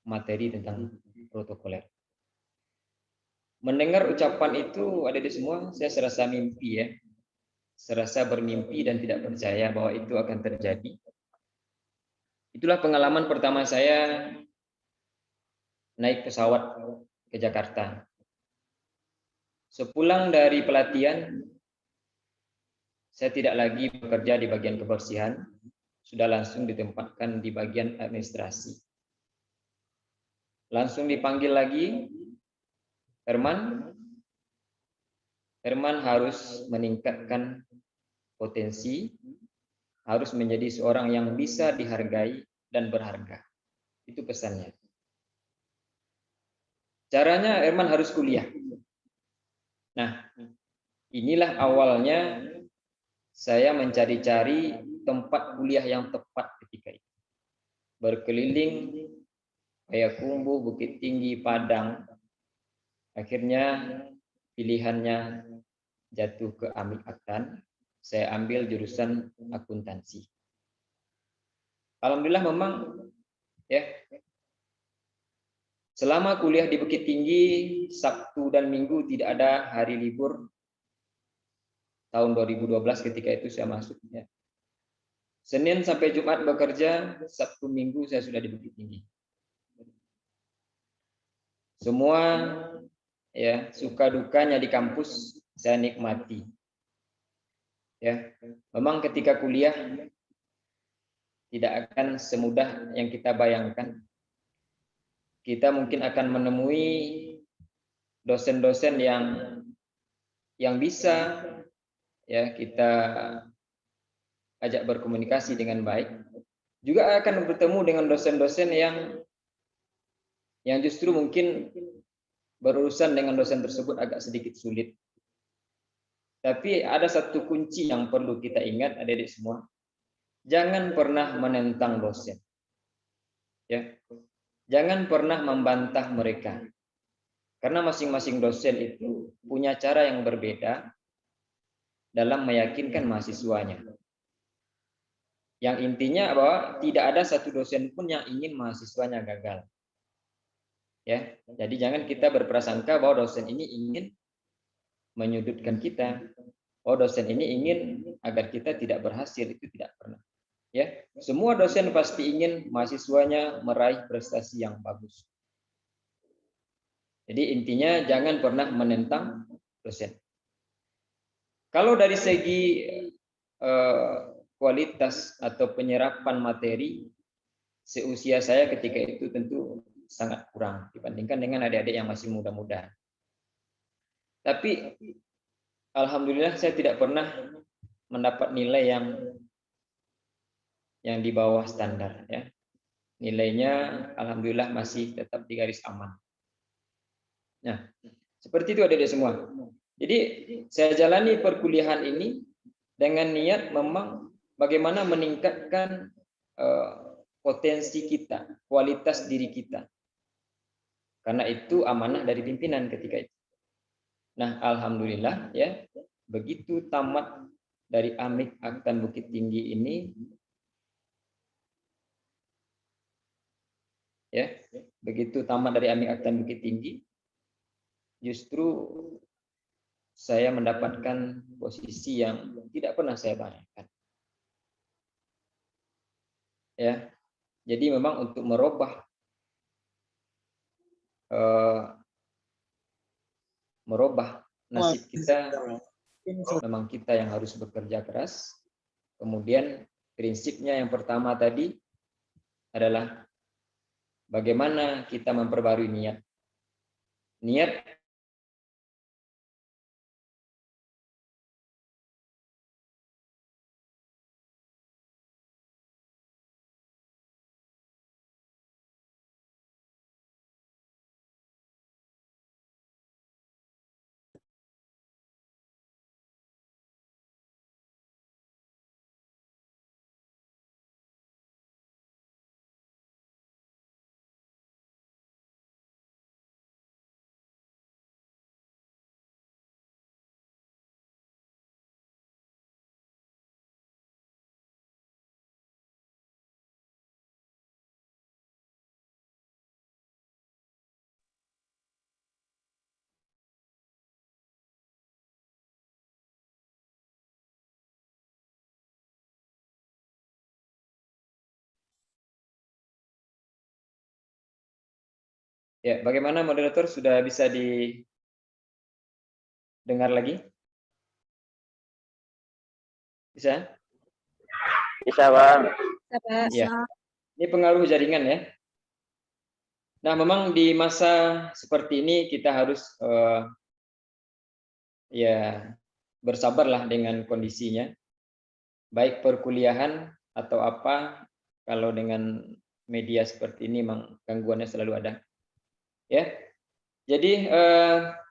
materi tentang protokoler. Mendengar ucapan itu adik-adik semua, saya serasa mimpi ya. Serasa bermimpi dan tidak percaya bahwa itu akan terjadi. Itulah pengalaman pertama saya naik pesawat ke Jakarta. Sepulang dari pelatihan, saya tidak lagi bekerja di bagian kebersihan, sudah langsung ditempatkan di bagian administrasi. Langsung dipanggil lagi, Herman harus meningkatkan potensi, harus menjadi seorang yang bisa dihargai dan berharga. Itu pesannya. Caranya Herman harus kuliah. Nah, inilah awalnya saya mencari-cari tempat kuliah yang tepat ketika itu. Berkeliling Payakumbuh, Bukit Tinggi, Padang. Akhirnya pilihannya jatuh ke Amik Aktan. Saya ambil jurusan akuntansi. Alhamdulillah memang ya. Selama kuliah di Bukit Tinggi, Sabtu dan Minggu tidak ada hari libur. Tahun 2012 ketika itu saya masuk. Ya. Senin sampai Jumat bekerja, Sabtu Minggu saya sudah di Bukit Tinggi. Semua ya suka dukanya di kampus saya nikmati. Ya, memang ketika kuliah tidak akan semudah yang kita bayangkan. Kita mungkin akan menemui dosen-dosen yang bisa ya kita ajak berkomunikasi dengan baik. Juga akan bertemu dengan dosen-dosen yang justru mungkin berurusan dengan dosen tersebut agak sedikit sulit. Tapi ada satu kunci yang perlu kita ingat adik-adik semua. Jangan pernah menentang dosen. Ya. Jangan pernah membantah mereka. Karena masing-masing dosen itu punya cara yang berbeda dalam meyakinkan mahasiswanya. Yang intinya bahwa tidak ada satu dosen pun yang ingin mahasiswanya gagal. Ya, jadi jangan kita berprasangka bahwa dosen ini ingin menyudutkan kita. Oh, dosen ini ingin agar kita tidak berhasil, itu tidak pernah. Ya, semua dosen pasti ingin mahasiswanya meraih prestasi yang bagus. Jadi intinya jangan pernah menentang dosen. Kalau dari segi kualitas atau penyerapan materi, seusia saya ketika itu tentu sangat kurang dibandingkan dengan adik-adik yang masih muda-muda. Tapi alhamdulillah saya tidak pernah mendapat nilai yang di bawah standar ya. Nilainya alhamdulillah masih tetap di garis aman. Nah, seperti itu adik-adik semua. Jadi saya jalani perkuliahan ini dengan niat memang bagaimana meningkatkan potensi kita, kualitas diri kita. Karena itu amanah dari pimpinan ketika itu. Nah, alhamdulillah ya, begitu tamat dari Amik Aktan Bukit Tinggi ini ya, begitu tamat dari Amik Aktan Bukit Tinggi, justru saya mendapatkan posisi yang tidak pernah saya bayangkan. Ya, jadi memang untuk merubah nasib kita, memang kita yang harus bekerja keras. Kemudian prinsipnya yang pertama tadi adalah bagaimana kita memperbarui niat. Niat ya, bagaimana moderator, sudah bisa didengar lagi? Bisa? Bisa, Bang. Ya. Ini pengaruh jaringan ya. Nah, memang di masa seperti ini kita harus ya bersabarlah dengan kondisinya. Baik perkuliahan atau apa, kalau dengan media seperti ini memang gangguannya selalu ada. Ya. Jadi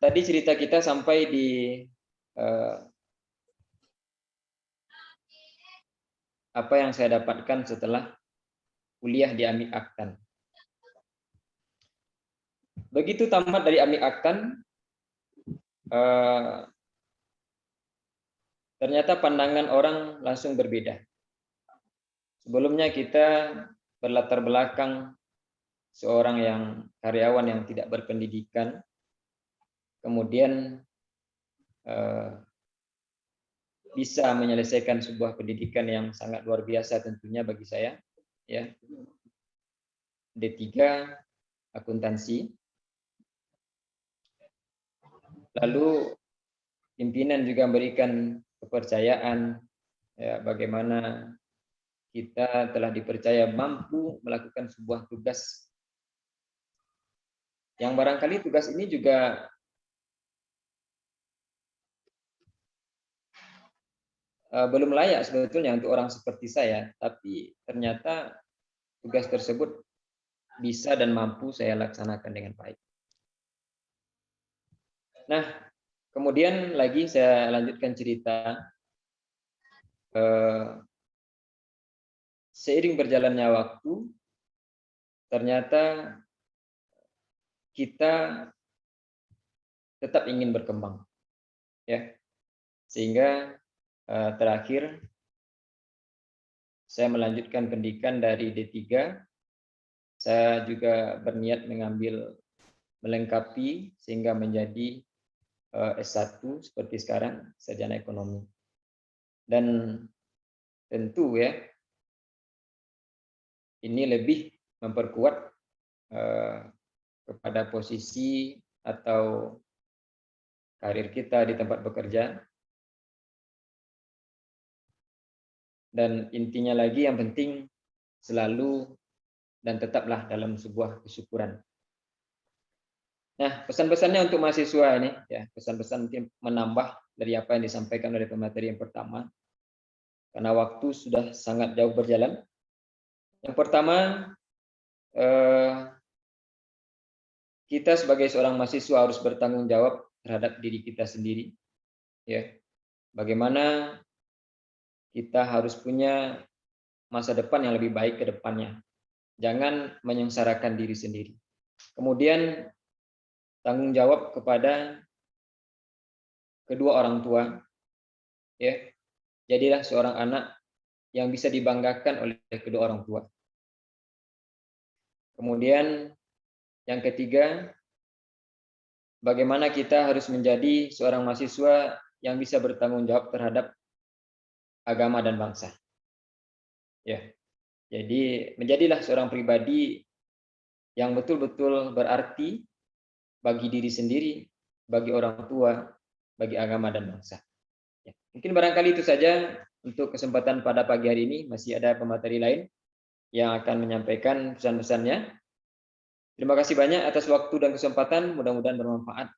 tadi cerita kita sampai di apa yang saya dapatkan setelah kuliah di Amik Aktan. Begitu tamat dari Amik Aktan, ternyata pandangan orang langsung berbeda. Sebelumnya kita berlatar belakang seorang yang karyawan yang tidak berpendidikan, kemudian bisa menyelesaikan sebuah pendidikan yang sangat luar biasa tentunya bagi saya, ya. D3 akuntansi. Lalu pimpinan juga memberikan kepercayaan, ya, bagaimana kita telah dipercaya mampu melakukan sebuah tugas yang barangkali tugas ini juga belum layak sebetulnya untuk orang seperti saya, tapi ternyata tugas tersebut bisa dan mampu saya laksanakan dengan baik. Nah, kemudian lagi saya lanjutkan cerita. Seiring berjalannya waktu, ternyata kita tetap ingin berkembang, ya, sehingga terakhir saya melanjutkan pendidikan dari D3. Saya juga berniat mengambil melengkapi sehingga menjadi S1 seperti sekarang, sarjana ekonomi. Dan tentu ya, ini lebih memperkuat kepada posisi atau karir kita di tempat bekerja. Dan intinya lagi, yang penting selalu dan tetaplah dalam sebuah kesyukuran. Nah, pesan-pesannya untuk mahasiswa ini, ya, pesan-pesan mungkin menambah dari apa yang disampaikan oleh pemateri yang pertama. Karena waktu sudah sangat jauh berjalan, Yang pertama, kita sebagai seorang mahasiswa harus bertanggung jawab terhadap diri kita sendiri. Ya, bagaimana kita harus punya masa depan yang lebih baik ke depannya. Jangan menyengsarakan diri sendiri. Kemudian tanggung jawab kepada kedua orang tua. Ya, jadilah seorang anak yang bisa dibanggakan oleh kedua orang tua. Kemudian yang ketiga, bagaimana kita harus menjadi seorang mahasiswa yang bisa bertanggung jawab terhadap agama dan bangsa. Ya, jadi menjadilah seorang pribadi yang betul-betul berarti bagi diri sendiri, bagi orang tua, bagi agama dan bangsa. Ya, mungkin barangkali itu saja untuk kesempatan pada pagi hari ini. Masih ada pemateri lain yang akan menyampaikan pesan-pesannya. Terima kasih banyak atas waktu dan kesempatan, mudah-mudahan bermanfaat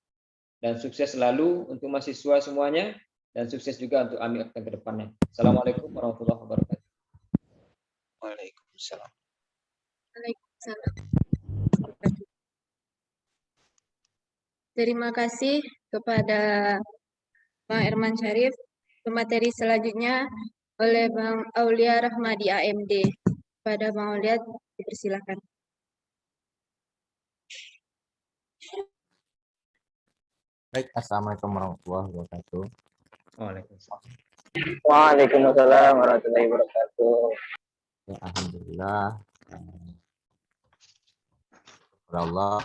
dan sukses selalu untuk mahasiswa semuanya dan sukses juga untuk AMI ke depannya. Assalamualaikum warahmatullahi wabarakatuh. Waalaikumsalam. Waalaikumsalam. Terima kasih kepada Bang Herman Syarif. Pemateri selanjutnya oleh Bang Aulia Rahmadi AMD. Pada Bang Aulia dipersilakan. Baik, Assalamualaikum warahmatullahi wabarakatuh. Waalaikumsalam. Waalaikumsalam warahmatullahi wabarakatuh. Ya, alhamdulillah. Allah,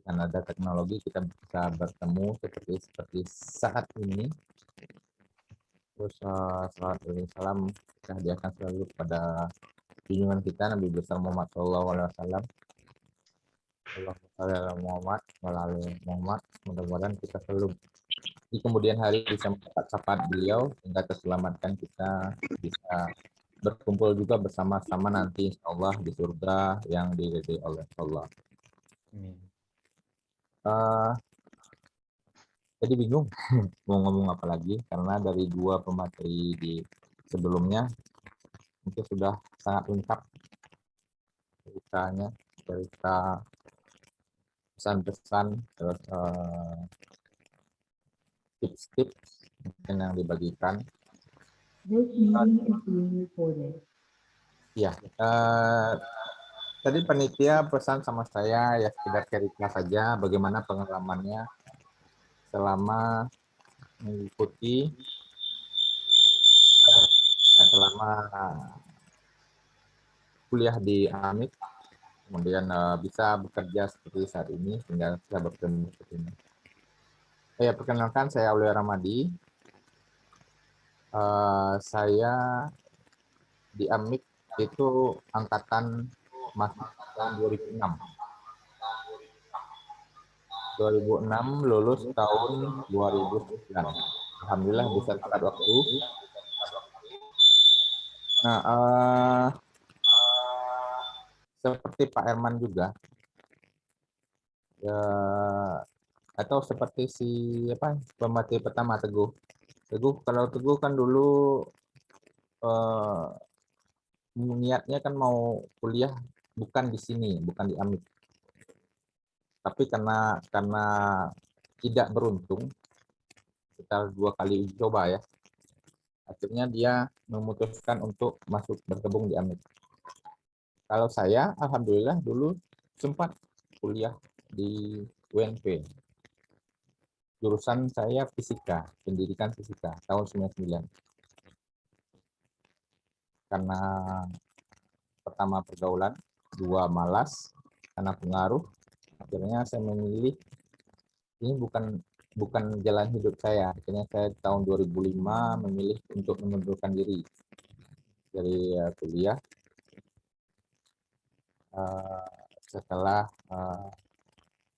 dengan ada teknologi kita bisa bertemu seperti saat ini. Terus salam kita hadiahkan selalu kepada junjungan kita Nabi besar Muhammad SAW. Muhammad, mudah-mudahan kita selalu di kemudian hari bisa mendapat syafaat beliau sehingga terselamatkan, kita bisa berkumpul juga bersama-sama nanti insyaallah di surga yang diridhai oleh Allah. Jadi bingung mau ngomong apa lagi karena dari dua pemateri di sebelumnya itu sudah sangat lengkap ceritanya, cerita pesan-pesan, terus tips-tips mungkin yang dibagikan. Ya, tadi panitia pesan sama saya ya sekedar cerita saja bagaimana pengalamannya selama mengikuti selama kuliah di AMIK, kemudian bisa bekerja seperti saat ini sehingga bisa bertemu seperti ini. Ya, perkenalkan saya Aulia Rahmadi. Saya di AMIK itu angkatan masuk tahun 2006. 2006 lulus tahun 2009. Alhamdulillah bisa tepat waktu. Nah, seperti Pak Herman juga, ya, atau seperti si pemateri pertama Teguh. Kalau Teguh kan dulu niatnya kan mau kuliah bukan di sini, bukan di AMIK. Tapi karena tidak beruntung, setelah 2 kali uji coba ya, akhirnya dia memutuskan untuk masuk bergabung di AMIK. Kalau saya, alhamdulillah dulu sempat kuliah di UNP. Jurusan saya fisika, pendidikan fisika, tahun 99. Karena pertama pergaulan, 2 malas, karena pengaruh, akhirnya saya memilih ini bukan jalan hidup saya. Akhirnya saya tahun 2005 memilih untuk mengundurkan diri dari kuliah. Setelah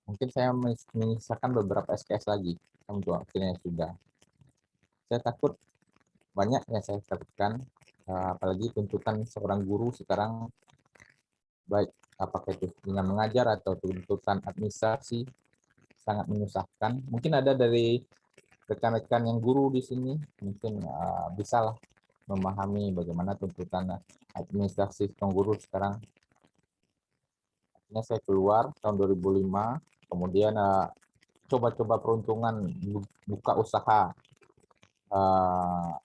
mungkin saya menyisakan beberapa SKS lagi untuk akhirnya sudah. Saya takut banyak yang saya takutkan, apalagi tuntutan seorang guru sekarang, baik apakah itu dengan mengajar atau tuntutan administrasi, sangat menyusahkan. Mungkin ada dari rekan-rekan yang guru di sini, mungkin bisalah memahami bagaimana tuntutan administrasi pengguru sekarang. Akhirnya saya keluar tahun 2005, kemudian coba-coba peruntungan buka usaha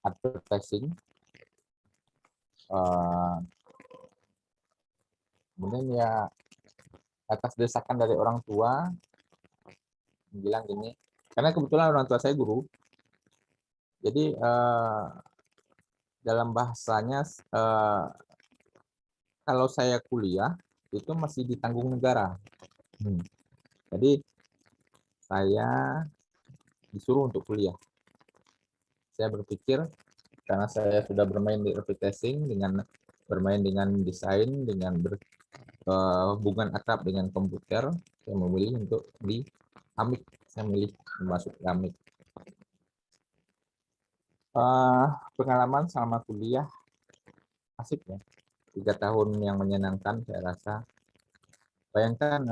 advertising. Kemudian ya atas desakan dari orang tua bilang gini, karena kebetulan orang tua saya guru, jadi dalam bahasanya kalau saya kuliah itu masih ditanggung negara. Jadi saya disuruh untuk kuliah. Saya berpikir karena saya sudah bermain di advertising, dengan bermain dengan desain, dengan hubungan akrab dengan komputer, saya memilih untuk di AMIK. Saya memilih masuk ke AMIK. Pengalaman selama kuliah asik ya, 3 tahun yang menyenangkan saya rasa. Bayangkan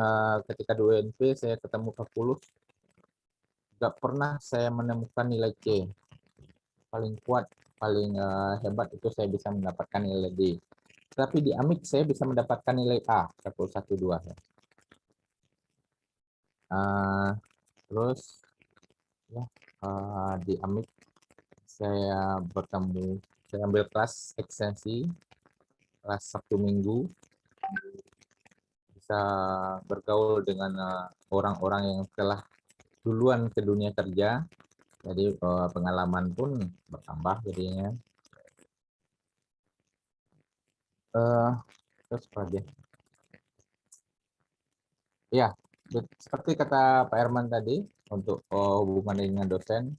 ketika di UNP saya ketemu Kapulus, nggak pernah saya menemukan nilai C. Paling kuat, paling hebat itu saya bisa mendapatkan nilai D. Tapi di AMIK saya bisa mendapatkan nilai A, 112 ya. Terus ya, di AMIK saya bertemu, saya ambil kelas ekstensi, kelas Sabtu Minggu, bisa bergaul dengan orang-orang yang telah duluan ke dunia kerja, jadi pengalaman pun bertambah jadinya. Terus apa aja? Ya, seperti kata Pak Herman tadi, untuk hubungan dengan dosen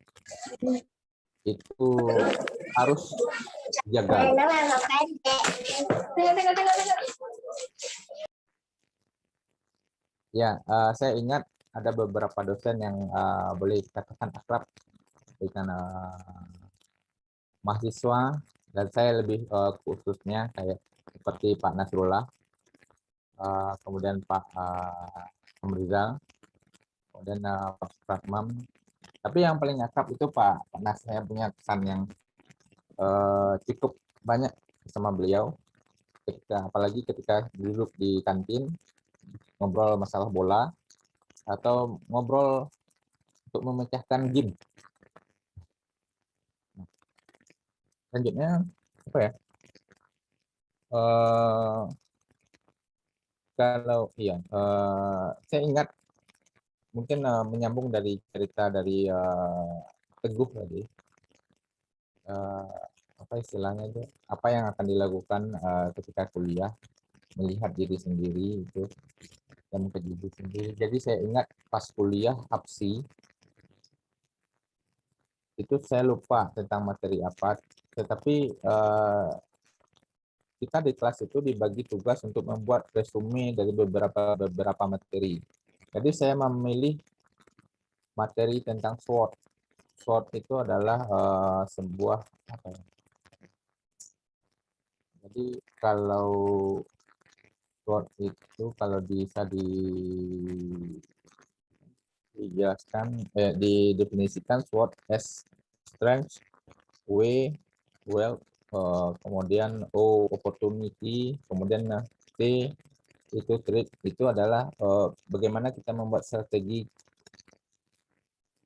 itu harus dijaga. Ya, saya ingat ada beberapa dosen yang boleh dikatakan akrab dengan mahasiswa, dan saya lebih khususnya kayak seperti Pak Nasrullah, kemudian Pak Rizal, kemudian Pak Pratmam. Tapi yang paling akrab itu Pak Nas. Saya punya kesan yang cukup banyak sama beliau, apalagi ketika duduk di kantin ngobrol masalah bola atau ngobrol untuk memecahkan game. Selanjutnya apa ya? Kalau iya, saya ingat mungkin menyambung dari cerita dari Teguh tadi. Apa istilahnya itu? Apa yang akan dilakukan ketika kuliah, melihat diri sendiri itu dan ke diri sendiri. Jadi saya ingat pas kuliah APSI itu saya lupa tentang materi apa, tetapi kita di kelas itu dibagi tugas untuk membuat resume dari beberapa materi. Jadi saya memilih materi tentang SWOT. SWOT itu adalah sebuah apa ya? Jadi kalau SWOT itu kalau bisa dijelaskan, didefinisikan SWOT as strength, W, wealth, kemudian O, opportunity, kemudian T itu threat. Itu adalah bagaimana kita membuat strategi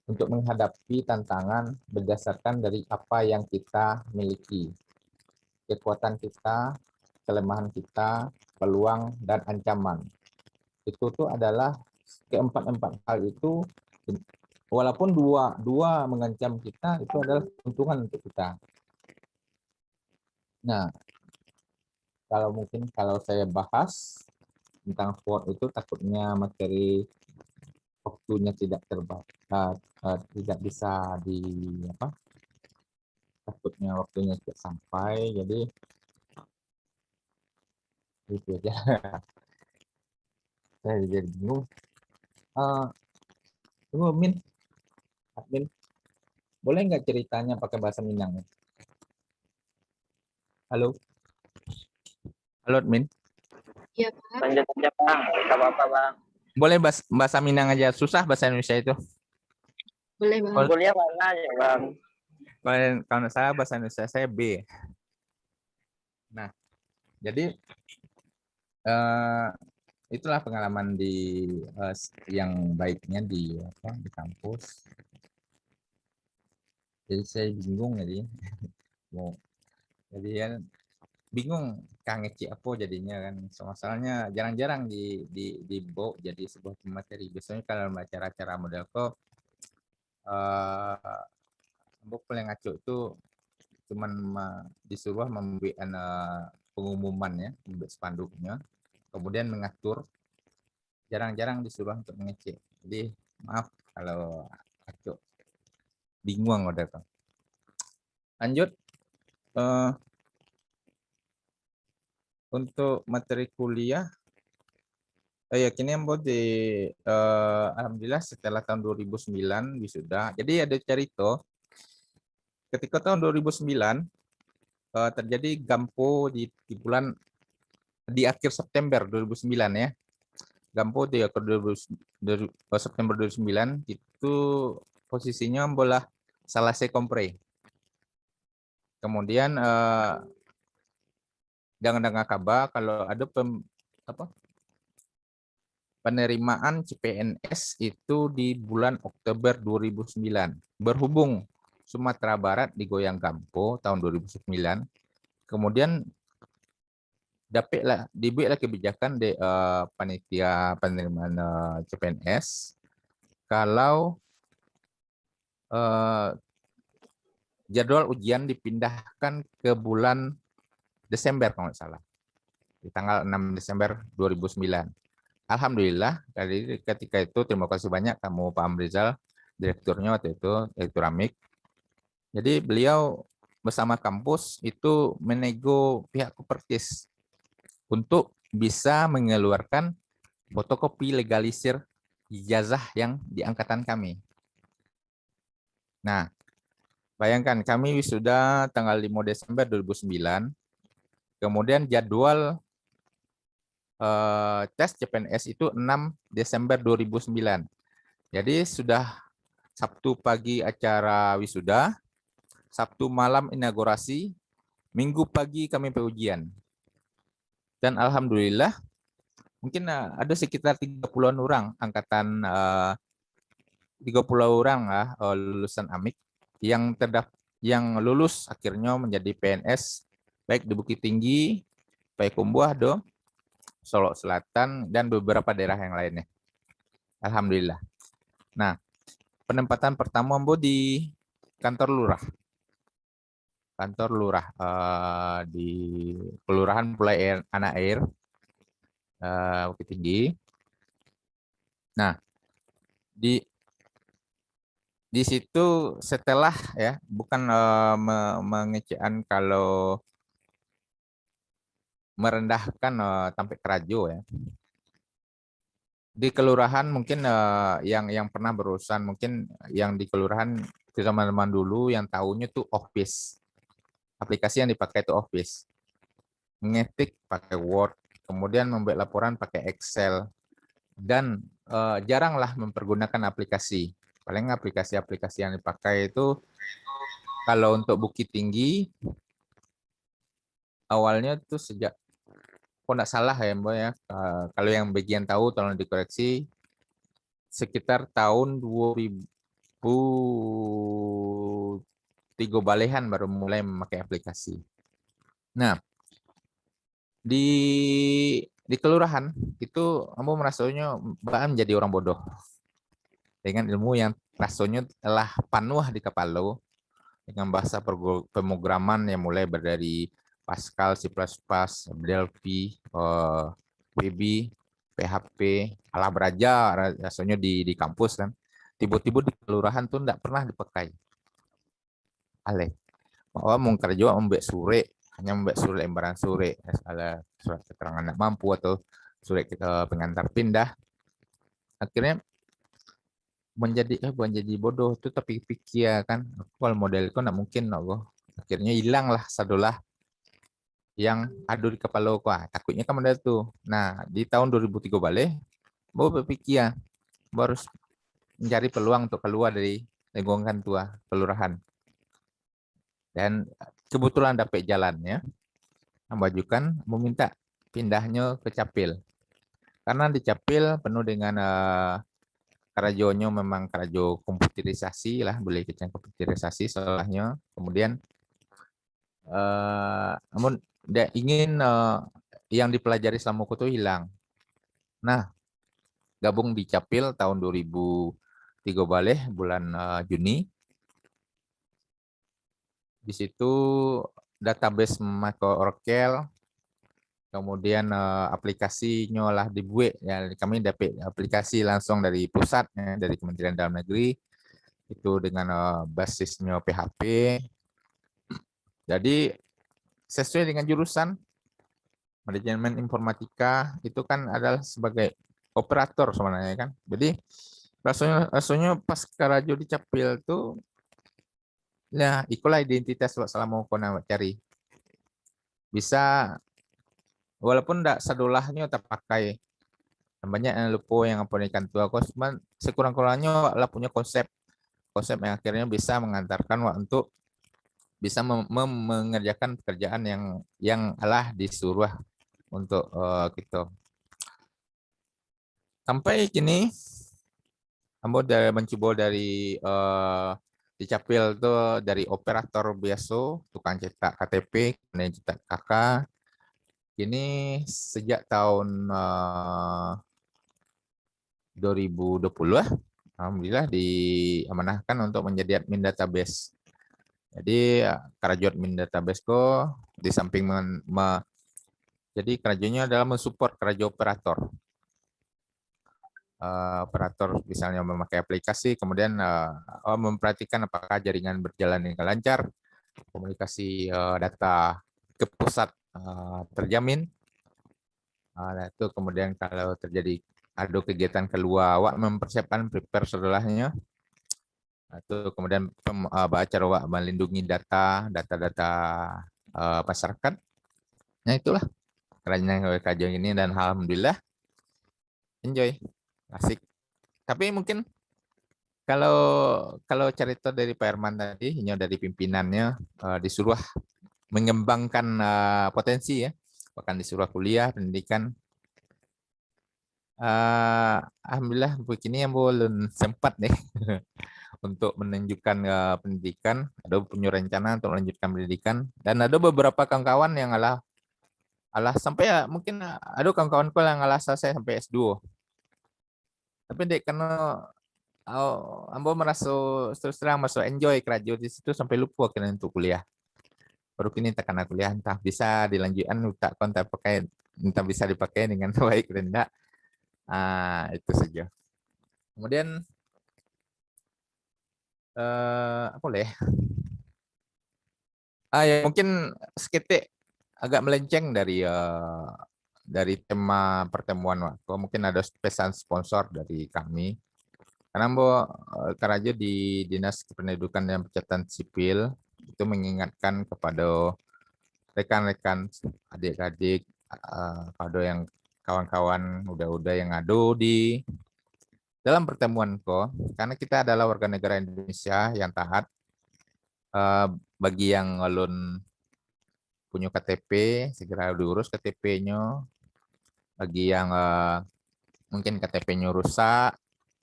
untuk menghadapi tantangan berdasarkan dari apa yang kita miliki, kekuatan kita, kelemahan kita, peluang, dan ancaman. Itu tuh adalah keempat hal itu, walaupun dua mengancam kita, itu adalah keuntungan untuk kita. Nah, kalau saya bahas tentang SWOT itu, takutnya materi waktunya tidak tidak bisa takutnya waktunya tidak sampai, jadi itu aja. Saya jadi bingung. Tunggu, admin, boleh nggak ceritanya pakai bahasa Minang? Halo, admin. Iya, Pak. Lanjut aja Bang, nggak apa-apa Bang. Boleh bahasa Minang aja, susah bahasa Indonesia itu. Boleh, Bang. Kuliah mana ya Bang? Kalau saya bahasa Indonesia saya B. Jadi itulah pengalaman yang baiknya di kampus. Jadi saya bingung jadi kan bingung Kang ngeci apa jadinya kan. Masalahnya jarang-jarang dibawa jadi sebuah materi. Biasanya kalau acara-acara model kok paling ngaco itu cuman disuruh membuat pengumumannya, membuat spanduknya, kemudian mengatur. Jarang-jarang disuruh untuk mengecek. Jadi maaf kalau ngaco. Bingung udah kan. Lanjut untuk materi kuliah. Kini alhamdulillah setelah tahun 2009 wisuda. Jadi ada cerita ketika tahun 2009 terjadi Gampo di bulan di akhir September 2009 ya. Gampo di akhir September 2009 itu posisinya bola salah kompre. Kemudian jangan kabar kalau ada penerimaan CPNS itu di bulan Oktober 2009. Berhubung Sumatera Barat digoyang Gampo tahun 2009, kemudian dibuatlah kebijakan di panitia penerimaan CPNS kalau jadwal ujian dipindahkan ke bulan Desember kalau nggak salah, di tanggal 6 Desember 2009. Alhamdulillah dari ketika itu terima kasih banyak kamu Pak Amrizal, direkturnya waktu itu, direktur Amik. Jadi beliau bersama kampus itu menego pihak Kopertis untuk bisa mengeluarkan fotokopi legalisir ijazah yang di angkatan kami. Nah, bayangkan kami wisuda tanggal 5 Desember 2009, kemudian jadwal tes CPNS itu 6 Desember 2009. Jadi sudah Sabtu pagi acara wisuda, Sabtu malam inaugurasi, Minggu pagi kami ujian. Dan alhamdulillah mungkin ada sekitar 30-an orang angkatan 30 orang lulusan Amik yang lulus akhirnya menjadi PNS baik di Bukit Tinggi, Payakumbuh, Solok Selatan, dan beberapa daerah yang lainnya. Alhamdulillah. Nah, penempatan pertama di kantor lurah. Kantor lurah di Kelurahan Pulai Anak Air, Bukit Tinggi. Nah, di situ setelah ya, bukan mengecekan kalau merendahkan sampai kerajo ya. Di kelurahan mungkin yang pernah berurusan, mungkin yang di kelurahan teman-teman dulu yang tahunya tuh Office. Aplikasi yang dipakai itu Office. Ngetik pakai Word, kemudian membuat laporan pakai Excel, dan jaranglah mempergunakan aplikasi. Paling aplikasi-aplikasi yang dipakai itu kalau untuk Bukit Tinggi awalnya tuh sejak kok nggak salah ya Mbak ya, kalau yang bagian tahu tolong dikoreksi, sekitar tahun 2003 balehan baru mulai memakai aplikasi. Nah, di kelurahan itu kamu merasanya bahkan menjadi orang bodoh dengan ilmu yang rasanya telah penuh di kepala dengan bahasa pemrograman yang mulai dari Pascal, C++, Delphi, VB, PHP, alah beraja rasanya di kampus kan. Tiba-tiba di kelurahan tuh enggak pernah dipakai. Ale, bahwa mau kerja membuat sure, hanya membuat sure lembaran sure, ada surat keterangan anak mampu atau surat pengantar pindah. Akhirnya menjadi bodoh tuh, tapi pikir kan kalau model itu enggak mungkin loh. Akhirnya hilanglah sadolah yang ada di kepala aku. Takutnya kan ada tuh. Nah, di tahun 2003 balik, mau berpikir harus mencari peluang untuk keluar dari lingkungan tua kelurahan. Dan kebetulan dapat jalannya. Ambo ajukan, meminta pindahnya ke Capil. Karena di Capil penuh dengan karajonya memang karajo komputerisasi lah, boleh kita komputerisasi soalnya. Kemudian namun dia ingin yang dipelajari selama itu hilang. Nah, gabung di Capil tahun 2003 balik bulan Juni. Di situ database memakai Oracle, kemudian aplikasinya lah dibuat. Ya, kami dapat aplikasi langsung dari pusat, ya, dari Kementerian Dalam Negeri, itu dengan basisnya PHP. Jadi sesuai dengan jurusan manajemen informatika itu kan adalah sebagai operator sebenarnya kan. Jadi rasanya pas karajo di Capil tuh, nah itulah identitas selama mau kena cari. Bisa walaupun tidak sadolahnya terpakai, banyak yang lupa yang apa ikan tua kos, sekurang-kurangnya lah punya konsep yang akhirnya bisa mengantarkan untuk bisa mengerjakan pekerjaan yang Allah disuruh untuk kita. Sampai kini Ambo mencoba dari di Capil tuh dari operator biasa, tukang cetak KTP, kemudian cetak KK. Ini sejak tahun 2020 alhamdulillah diamanahkan untuk menjadi admin database. Jadi karajo admin database ko di samping jadi karajonya adalah mensupport karajo operator. Operator misalnya memakai aplikasi, kemudian memperhatikan apakah jaringan berjalan dengan lancar, komunikasi data ke pusat terjamin. Itu kemudian kalau terjadi ada kegiatan keluar, awak mempersiapkan prepare setelahnya. Itu kemudian cara awak melindungi data-data masyarakat. Nah itulah kerannya kajian ini dan alhamdulillah enjoy, asik. Tapi mungkin kalau cerita dari Pak Herman tadi, hanya dari pimpinannya disuruh mengembangkan potensi ya, bahkan disuruh kuliah pendidikan. Alhamdulillah begini yang belum sempat nih untuk menunjukkan pendidikan. Ada punya rencana untuk melanjutkan pendidikan dan ada beberapa kawan-kawan yang alah sampai ya mungkin ada kawan-kawanku yang alah selesai sampai S2. Tapi dek karena ambo merasa terus terang masuk enjoy kerja di situ sampai lupa kena untuk kuliah. Baru kini tekan kuliah entah bisa dilanjutkan tak kontak pakai, entah bisa dipakai dengan baik dan enggak. Itu saja. Kemudian apa boleh? Ya mungkin seketik agak melenceng dari tema pertemuan waktu. Mungkin ada pesan sponsor dari kami. Karena Karajo di Dinas Kependudukan dan Pencatatan Sipil itu mengingatkan kepada rekan-rekan, adik-adik, pada yang kawan-kawan udah yang ada di dalam pertemuan karena kita adalah warga negara Indonesia yang taat. Bagi yang ulun punya KTP segera diurus KTP-nya. Bagi yang mungkin KTP-nya rusak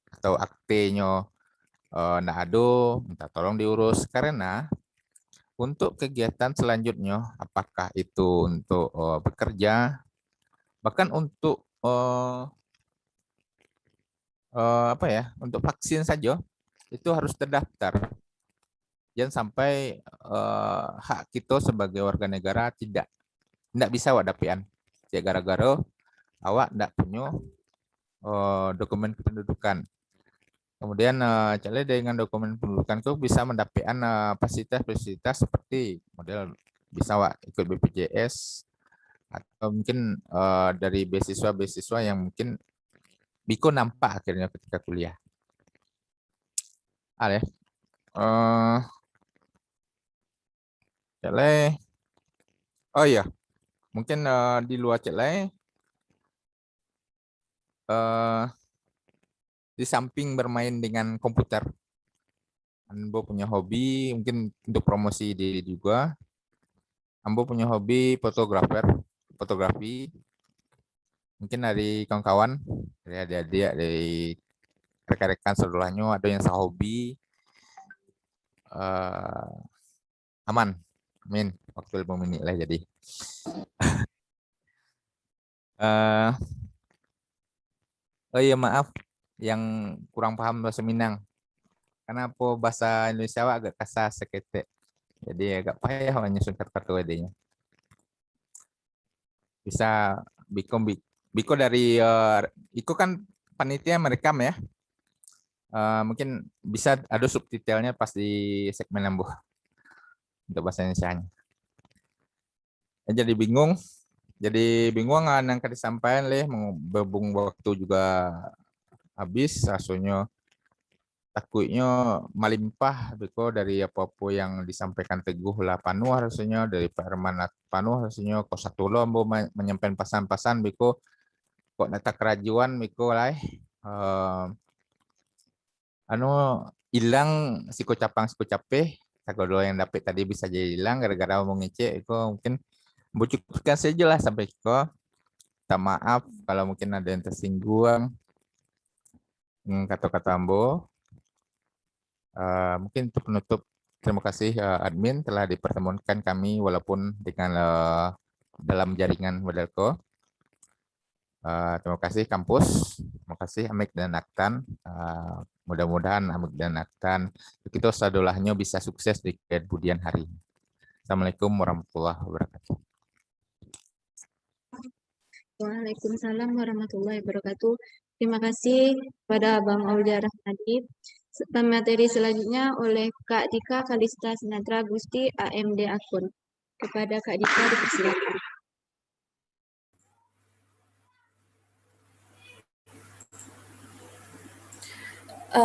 atau akte-nya nggak ada, minta tolong diurus karena untuk kegiatan selanjutnya apakah itu untuk bekerja, bahkan untuk apa ya, untuk vaksin saja itu harus terdaftar. Jangan sampai hak kita sebagai warga negara tidak bisa wadapian ya gara-gara awak tidak punya dokumen kependudukan. Kemudian dengan dokumen kependudukan itu bisa mendapatkan fasilitas-fasilitas seperti model bisa awak ikut BPJS atau mungkin dari beasiswa yang mungkin Biko nampak akhirnya ketika kuliah. Oh iya, mungkin di luar Cele, di samping bermain dengan komputer, Ambo punya hobi mungkin untuk promosi diri juga. Ambo punya hobi fotografi. Mungkin dari kawan-kawan, dari adik-adik, dari rekan-rekan saudaranya ada yang sehobi. Aman, amin. Waktu 5 menit lah jadi. Oh iya maaf, yang kurang paham bahasa Minang. Kenapa bahasa Indonesia agak kasar seketek. Jadi agak payah menyusun kata-kata WD-nya. Bisa Biko dari Iko kan panitia merekam ya. Mungkin bisa ada subtitlenya pas di segmen Ambo untuk bahasa Indonesia-nya. Jadi bingung yang akan disampaikan berhubung waktu juga habis rasanya takutnya melimpah Biko dari apa-apa yang disampaikan Teguh lah Panu harusnya dari Pak Herman Panu harusnya kok satu lo Ambo menyampaikan pesan-pesan Biko kok data kerajuan Biko lah hilang siko cape tagodo yang dapat tadi bisa jadi hilang gara-gara mau ngecek itu mungkin cukupkan saja lah sampai Kiko. Minta maaf kalau mungkin ada yang tersinggung kata-kata Ambo. Mungkin untuk penutup, terima kasih admin telah dipertemukan kami walaupun dengan dalam jaringan Modelco. Terima kasih kampus, terima kasih Amik dan Aktan. Mudah-mudahan Amik dan Aktan kita sadolahnya bisa sukses di kemudian hari. Assalamualaikum warahmatullahi wabarakatuh. Waalaikumsalam warahmatullahi wabarakatuh. Terima kasih pada Bang Aulia Rahmadi. Materi selanjutnya oleh Kak Dika Kalista Sinatra Gusti AMD Akun. Kepada Kak Dika dipersilakan.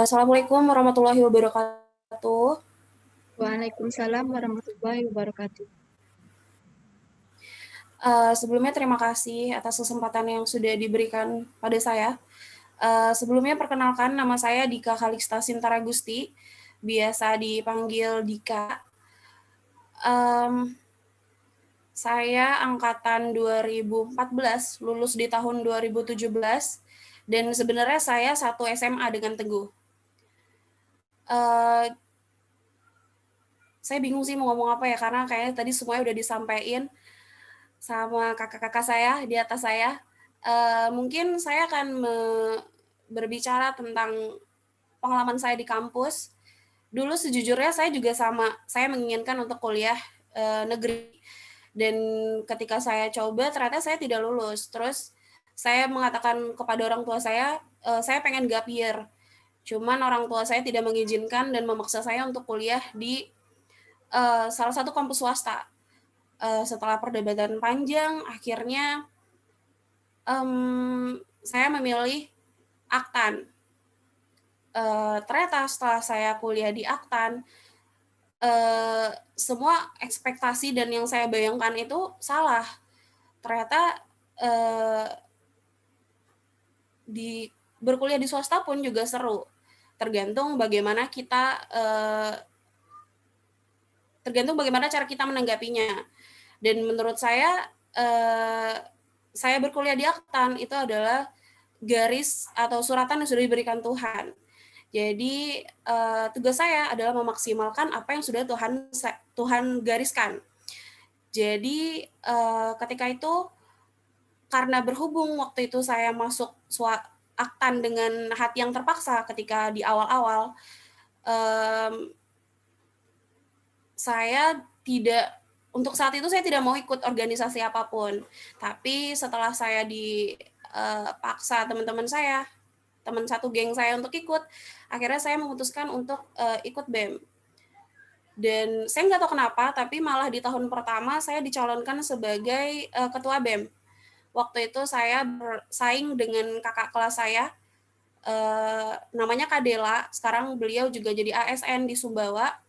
Assalamualaikum warahmatullahi wabarakatuh. Waalaikumsalam warahmatullahi wabarakatuh. Sebelumnya terima kasih atas kesempatan yang sudah diberikan pada saya. Sebelumnya perkenalkan nama saya Dika Kalista Sintara Gusti, biasa dipanggil Dika. Saya angkatan 2014, lulus di tahun 2017, dan sebenarnya saya satu SMA dengan Teguh. Saya bingung sih mau ngomong apa ya, karena kayaknya tadi semuanya udah disampaikan sama kakak-kakak saya di atas saya. Mungkin saya akan berbicara tentang pengalaman saya di kampus. Dulu sejujurnya saya juga sama, saya menginginkan untuk kuliah negeri. Dan ketika saya coba ternyata saya tidak lulus. Terus saya mengatakan kepada orang tua saya pengen gap year. Cuman orang tua saya tidak mengizinkan dan memaksa saya untuk kuliah di salah satu kampus swasta. Setelah perdebatan panjang, akhirnya saya memilih Aktan. Ternyata setelah saya kuliah di Aktan, semua ekspektasi dan yang saya bayangkan itu salah. Ternyata berkuliah di swasta pun juga seru. Tergantung bagaimana cara kita menanggapinya. Dan menurut saya berkuliah di Aktan itu adalah garis atau suratan yang sudah diberikan Tuhan. Jadi tugas saya adalah memaksimalkan apa yang sudah Tuhan gariskan. Jadi ketika itu, karena berhubung waktu itu saya masuk Aktan dengan hati yang terpaksa ketika di awal-awal, untuk saat itu saya tidak mau ikut organisasi apapun. Tapi setelah saya dipaksa teman-teman saya, teman satu geng saya untuk ikut, akhirnya saya memutuskan untuk ikut BEM. Dan saya nggak tahu kenapa, tapi malah di tahun pertama saya dicalonkan sebagai ketua BEM. Waktu itu saya bersaing dengan kakak kelas saya, namanya Kadela, sekarang beliau juga jadi ASN di Sumbawa.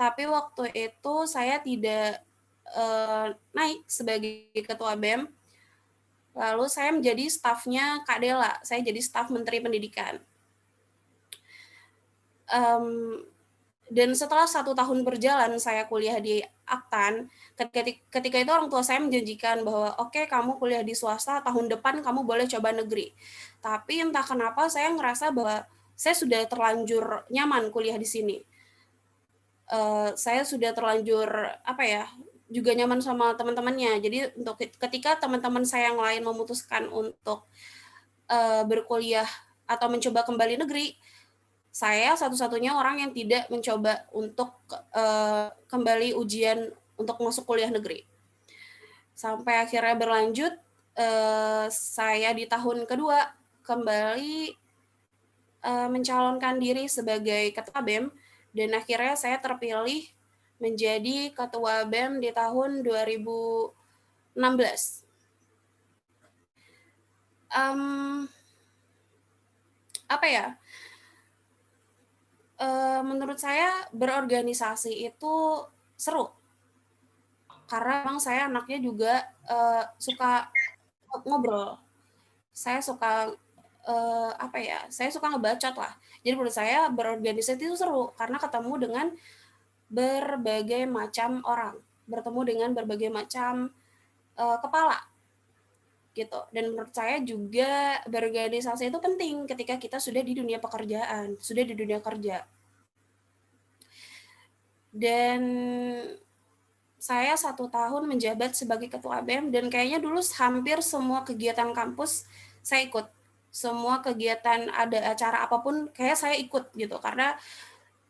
Tapi waktu itu saya tidak naik sebagai ketua BEM. Lalu saya menjadi stafnya Kak Dela, saya jadi staf Menteri Pendidikan. Dan setelah 1 tahun berjalan saya kuliah di Aktan, ketika itu orang tua saya menjanjikan bahwa oke, kamu kuliah di swasta, tahun depan kamu boleh coba negeri. Tapi entah kenapa saya ngerasa bahwa saya sudah terlanjur nyaman kuliah di sini. Saya sudah terlanjur juga nyaman sama teman-temannya. Jadi untuk ketika teman-teman saya yang lain memutuskan untuk berkuliah atau mencoba kembali negeri, saya satu-satunya orang yang tidak mencoba untuk kembali ujian untuk masuk kuliah negeri. Sampai akhirnya berlanjut, saya di tahun kedua kembali mencalonkan diri sebagai ketua BEM, dan akhirnya saya terpilih menjadi ketua BEM di tahun 2016. Menurut saya berorganisasi itu seru, karena memang saya anaknya juga suka ngobrol. Saya suka saya suka ngebacot lah. Jadi menurut saya berorganisasi itu seru karena ketemu dengan berbagai macam orang, bertemu dengan berbagai macam kepala gitu. Dan menurut saya juga berorganisasi itu penting ketika kita sudah di dunia pekerjaan, sudah di dunia kerja. Dan saya 1 tahun menjabat sebagai ketua BEM, dan kayaknya dulu hampir semua kegiatan kampus saya ikut. Semua kegiatan, ada acara apapun kayak saya ikut gitu, karena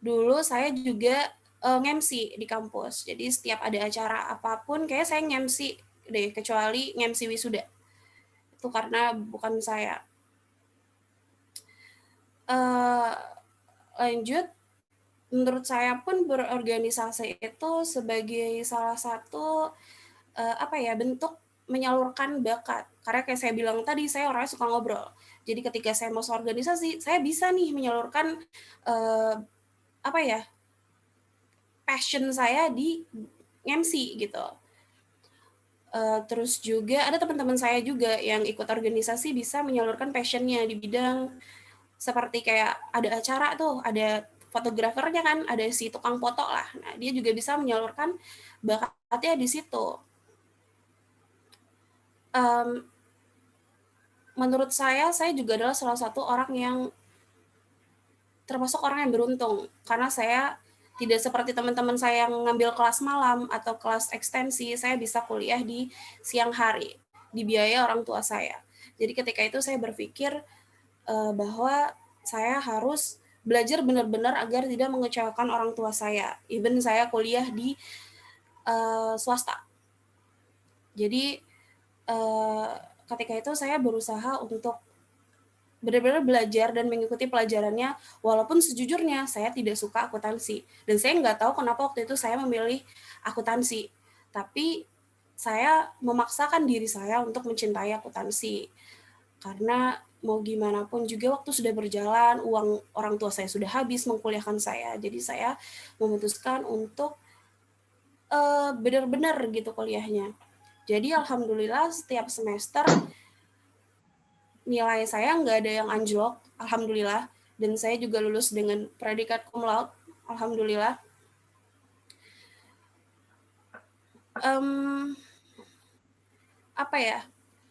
dulu saya juga nge-MC di kampus. Jadi setiap ada acara apapun kayak saya nge-MC deh, kecuali nge-MC wisuda. Itu karena bukan saya. Lanjut, menurut saya pun berorganisasi itu sebagai salah satu bentuk menyalurkan bakat. Karena kayak saya bilang tadi, saya orangnya suka ngobrol. Jadi ketika saya masuk organisasi, saya bisa nih menyalurkan passion saya di MC gitu. Terus juga ada teman-teman saya juga yang ikut organisasi bisa menyalurkan passionnya di bidang seperti kayak ada acara tuh, ada fotografernya kan, ada si tukang foto lah. Nah, dia juga bisa menyalurkan bakatnya di situ. Menurut saya juga adalah salah satu orang yang termasuk orang yang beruntung, karena saya tidak seperti teman-teman saya yang ngambil kelas malam atau kelas ekstensi, saya bisa kuliah di siang hari, dibiayai orang tua saya. Jadi ketika itu saya berpikir bahwa saya harus belajar benar-benar agar tidak mengecewakan orang tua saya. Even saya kuliah di swasta. Jadi ketika itu saya berusaha untuk benar-benar belajar dan mengikuti pelajarannya, walaupun sejujurnya saya tidak suka akuntansi. Dan saya nggak tahu kenapa waktu itu saya memilih akuntansi. Tapi saya memaksakan diri saya untuk mencintai akuntansi. Karena mau gimana pun juga waktu sudah berjalan, uang orang tua saya sudah habis mengkuliahkan saya. Jadi saya memutuskan untuk benar-benar gitu kuliahnya. Jadi alhamdulillah setiap semester nilai saya nggak ada yang anjlok, alhamdulillah. Dan saya juga lulus dengan predikat cum laude, alhamdulillah.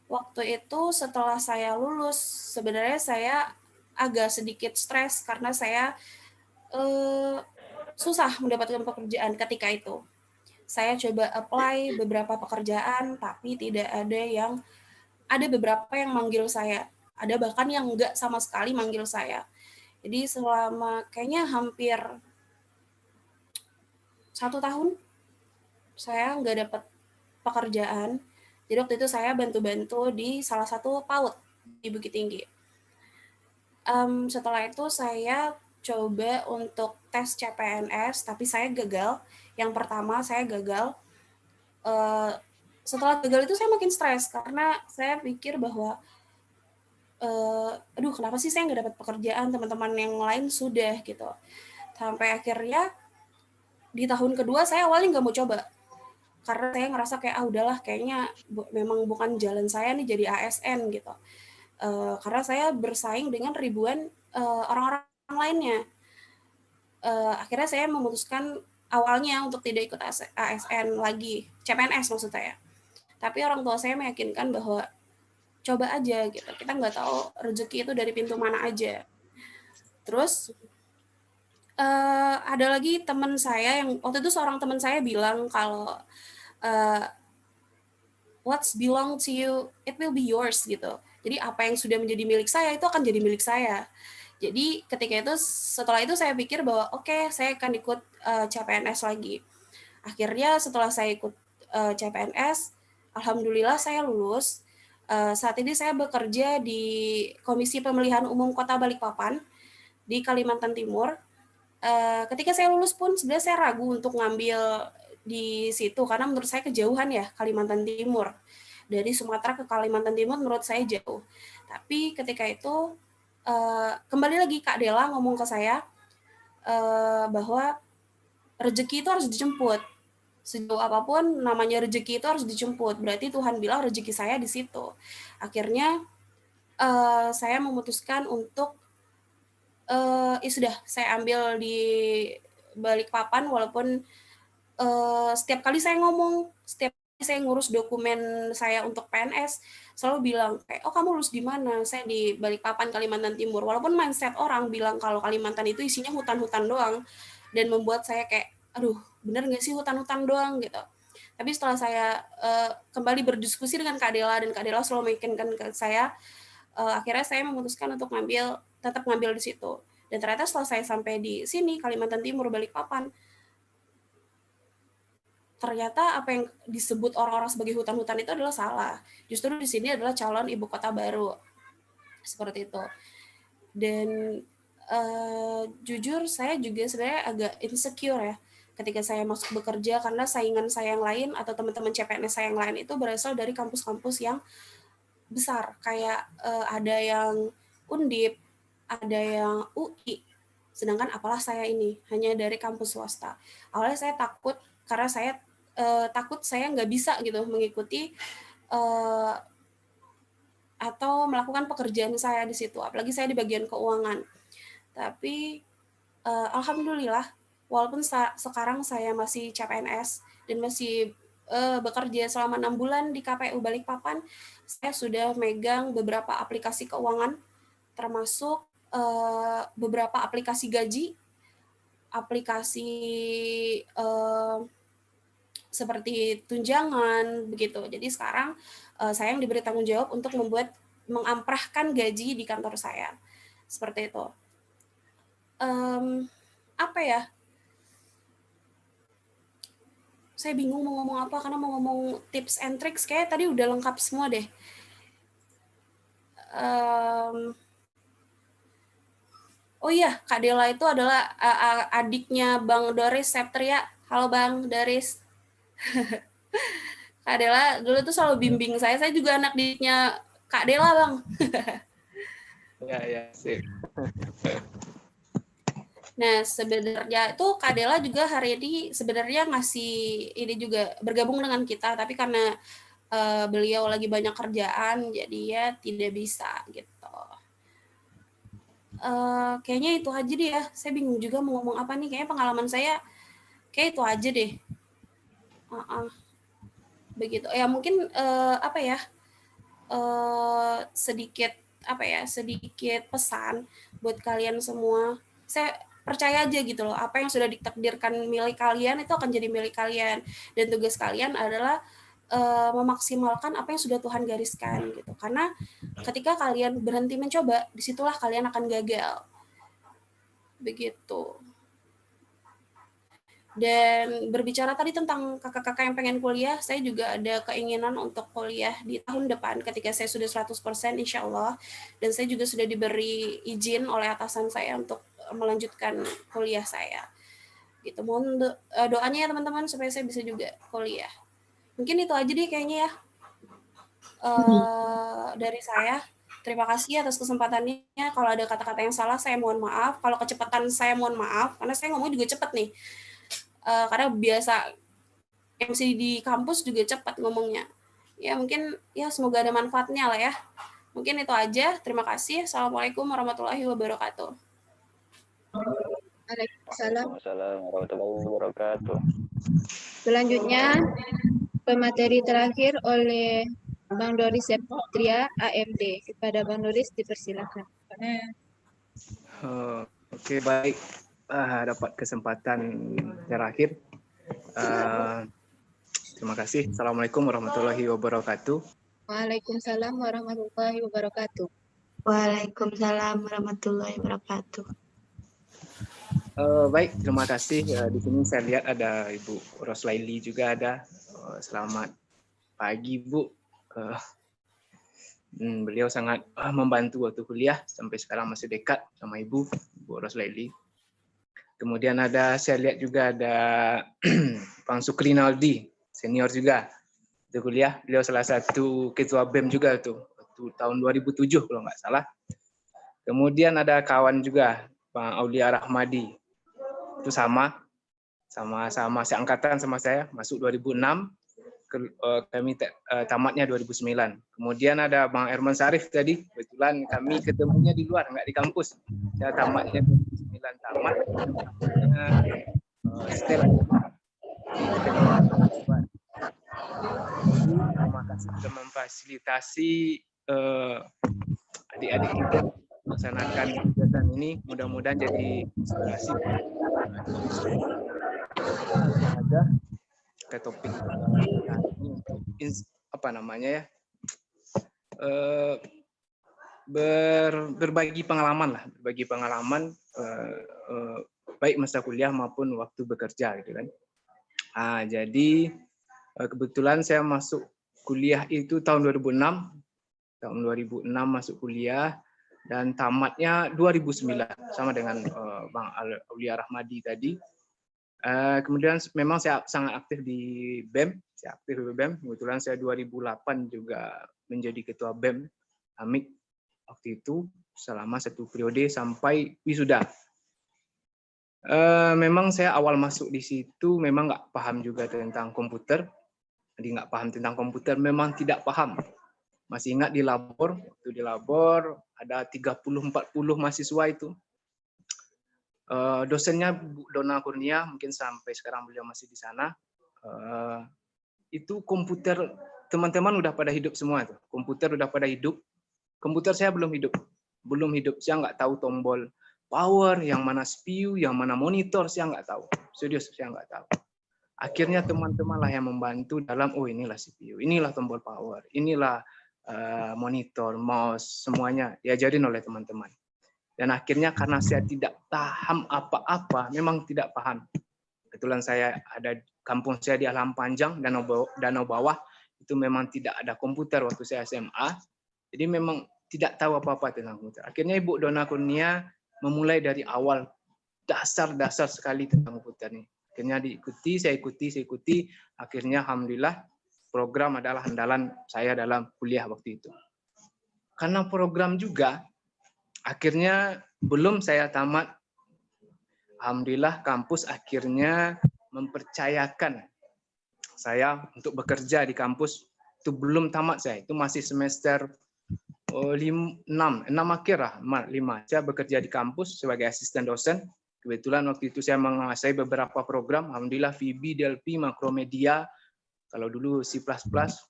Waktu itu setelah saya lulus, sebenarnya saya agak sedikit stres karena saya susah mendapatkan pekerjaan ketika itu. Saya coba apply beberapa pekerjaan, tapi ada beberapa yang manggil saya. Ada bahkan yang enggak sama sekali manggil saya. Jadi selama kayaknya hampir 1 tahun, saya nggak dapat pekerjaan. Jadi waktu itu saya bantu-bantu di salah satu PAUD di Bukit Tinggi. Setelah itu saya coba untuk tes CPNS, tapi saya gagal. Yang pertama saya gagal. Setelah gagal itu saya makin stres karena saya pikir bahwa kenapa sih saya nggak dapat pekerjaan, teman-teman yang lain sudah gitu. Sampai akhirnya di tahun kedua saya awalnya nggak mau coba karena saya ngerasa kayak udahlah, kayaknya memang bukan jalan saya nih jadi ASN gitu. Karena saya bersaing dengan ribuan orang-orang lainnya. akhirnya saya memutuskan awalnya untuk tidak ikut ASN lagi, CPNS maksud saya. Tapi orang tua saya meyakinkan bahwa coba aja gitu, kita nggak tahu rezeki itu dari pintu mana aja. Terus ada lagi teman saya yang waktu itu seorang teman saya bilang kalau what's belong to you, it will be yours gitu. Jadi apa yang sudah menjadi milik saya itu akan jadi milik saya. Jadi ketika itu, setelah itu saya pikir bahwa oke, saya akan ikut CPNS lagi. Akhirnya setelah saya ikut CPNS, alhamdulillah saya lulus. Saat ini saya bekerja di Komisi Pemilihan Umum Kota Balikpapan di Kalimantan Timur. Ketika saya lulus pun sebenarnya saya ragu untuk ngambil di situ karena menurut saya kejauhan ya Kalimantan Timur. Dari Sumatera ke Kalimantan Timur menurut saya jauh. Tapi ketika itu kembali lagi Kak Dela ngomong ke saya bahwa rezeki itu harus dijemput. Sejauh apapun namanya rezeki itu harus dijemput. Berarti Tuhan bilang rezeki saya di situ. Akhirnya saya memutuskan untuk sudah saya ambil di Balikpapan walaupun setiap kali saya ngomong, setiap kali saya ngurus dokumen saya untuk PNS, selalu bilang, oh kamu lulus di mana? Saya di Balikpapan, Kalimantan Timur. Walaupun mindset orang bilang kalau Kalimantan itu isinya hutan-hutan doang, dan membuat saya kayak, aduh, bener nggak sih hutan-hutan doang gitu. Tapi setelah saya kembali berdiskusi dengan Kak Dela, dan Kak Dela selalu meyakinkan ke saya, akhirnya saya memutuskan untuk tetap ngambil di situ. Dan ternyata setelah saya sampai di sini, Kalimantan Timur, Balikpapan, ternyata apa yang disebut orang-orang sebagai hutan-hutan itu adalah salah. Justru di sini adalah calon ibu kota baru. Seperti itu. Dan jujur saya juga sebenarnya agak insecure ya ketika saya masuk bekerja karena saingan saya yang lain atau teman-teman CPNS saya yang lain itu berasal dari kampus-kampus yang besar. Kayak ada yang Undip, ada yang UI. Sedangkan apalah saya ini hanya dari kampus swasta. Awalnya saya takut karena saya takut saya nggak bisa gitu mengikuti atau melakukan pekerjaan saya di situ, apalagi saya di bagian keuangan. Tapi alhamdulillah, walaupun sekarang saya masih CPNS dan masih bekerja selama 6 bulan di KPU Balikpapan, saya sudah megang beberapa aplikasi keuangan, termasuk beberapa aplikasi gaji, aplikasi seperti tunjangan begitu. Jadi sekarang saya yang diberi tanggung jawab untuk mengamprahkan gaji di kantor saya. Seperti itu. Apa ya? Saya bingung mau ngomong apa karena mau ngomong tips and tricks kayak tadi udah lengkap semua deh. Oh iya, Kak Dela itu adalah adiknya Bang Doris Septria. Halo Bang Doris. Kak Dela dulu tuh selalu bimbing saya juga anak didiknya Kak Dela Bang. Ya, sip. Nah sebenarnya itu Kak Dela juga hari ini sebenarnya ngasih ini juga bergabung dengan kita, tapi karena beliau lagi banyak kerjaan jadi ya tidak bisa gitu. Kayaknya itu aja deh ya, saya bingung juga mau ngomong apa nih, kayaknya pengalaman saya kayak itu aja deh. Begitu ya mungkin apa ya sedikit pesan buat kalian semua. Saya percaya aja gitu loh, apa yang sudah ditakdirkan milik kalian itu akan jadi milik kalian, dan tugas kalian adalah memaksimalkan apa yang sudah Tuhan gariskan gitu. Karena ketika kalian berhenti mencoba, disitulah kalian akan gagal. Begitu. Dan berbicara tadi tentang kakak-kakak yang pengen kuliah, saya juga ada keinginan untuk kuliah di tahun depan ketika saya sudah 100% insya Allah. Dan saya juga sudah diberi izin oleh atasan saya untuk melanjutkan kuliah saya. Gitu. Mohon doanya ya teman-teman supaya saya bisa juga kuliah. Mungkin itu aja deh kayaknya ya dari saya. Terima kasih atas kesempatannya. Kalau ada kata-kata yang salah, saya mohon maaf. Kalau kecepatan, saya mohon maaf. Karena saya ngomong juga cepat nih. Karena biasa MC di kampus juga cepat ngomongnya. Ya mungkin ya semoga ada manfaatnya lah ya. Mungkin itu aja. Terima kasih. Assalamualaikum warahmatullahi wabarakatuh. Waalaikumsalam. Waalaikumsalam warahmatullahi wabarakatuh. Selanjutnya, pemateri terakhir oleh Bang Doris Septria, AMD. Kepada Bang Doris dipersilakan. Oke, baik. Dapat kesempatan terakhir. Terima kasih. Assalamualaikum warahmatullahi wabarakatuh. Waalaikumsalam warahmatullahi wabarakatuh. Waalaikumsalam warahmatullahi wabarakatuh. Baik, terima kasih. Di sini saya lihat ada Ibu Roslaili juga ada. Selamat pagi, Bu. Beliau sangat membantu waktu kuliah, sampai sekarang masih dekat sama Ibu Roslaili. Kemudian saya lihat juga ada Bang Sukrinaldi, senior juga di kuliah. Beliau salah satu ketua BEM juga tuh, waktu tahun 2007 kalau nggak salah. Kemudian ada kawan juga, Bang Aulia Rahmadi. Itu sama seangkatan sama saya, masuk 2006, kami tamatnya 2009. Kemudian ada Bang Erman Sarif tadi, kebetulan kami ketemunya di luar, nggak di kampus. Saya tamatnya 2009 tamat. Setelah terima kasih sudah memfasilitasi adik-adik kita melaksanakan kegiatan ini. Mudah-mudahan jadi inspirasi ada ke topik ini, apa namanya ya, berbagi pengalaman baik masa kuliah maupun waktu bekerja gitu kan. Jadi kebetulan saya masuk kuliah itu tahun 2006. Tahun 2006 masuk kuliah dan tamatnya 2009 sama dengan Bang Aulia Rahmadi tadi. Kemudian memang saya sangat aktif di BEM. Kebetulan saya 2008 juga menjadi ketua BEM AMIK waktu itu selama 1 periode sampai wisuda. Memang saya awal masuk di situ memang nggak paham juga tentang komputer. Jadi nggak paham tentang komputer, memang tidak paham. Masih ingat di labor, waktu di labor ada 30-40 mahasiswa itu. Dosennya Bu Dona Kurnia, mungkin sampai sekarang beliau masih di sana. Itu komputer teman-teman udah pada hidup semua tuh. Komputer udah pada hidup. Komputer saya belum hidup. Saya nggak tahu tombol power, yang mana CPU, yang mana monitor, saya nggak tahu. Serius, saya nggak tahu. Akhirnya teman-teman lah yang membantu dalam, inilah CPU, inilah tombol power, inilah monitor, mouse, semuanya diajarin oleh teman-teman. Dan akhirnya karena saya tidak paham apa-apa, memang tidak paham. Kebetulan saya ada kampung saya di Alam Panjang, Danau Bawah, itu memang tidak ada komputer waktu saya SMA. Jadi memang tidak tahu apa-apa tentang komputer. Akhirnya Ibu Dona Kurnia memulai dari awal, dasar-dasar sekali tentang komputer ini. Akhirnya saya ikuti. Akhirnya alhamdulillah program adalah andalan saya dalam kuliah waktu itu. Karena program juga, akhirnya belum saya tamat, alhamdulillah kampus akhirnya mempercayakan saya untuk bekerja di kampus. Itu belum tamat saya, itu masih semester 6 akhir lah, 5. Saya bekerja di kampus sebagai asisten dosen. Kebetulan waktu itu saya menguasai beberapa program, alhamdulillah VB, DLP, Makromedia, kalau dulu C++,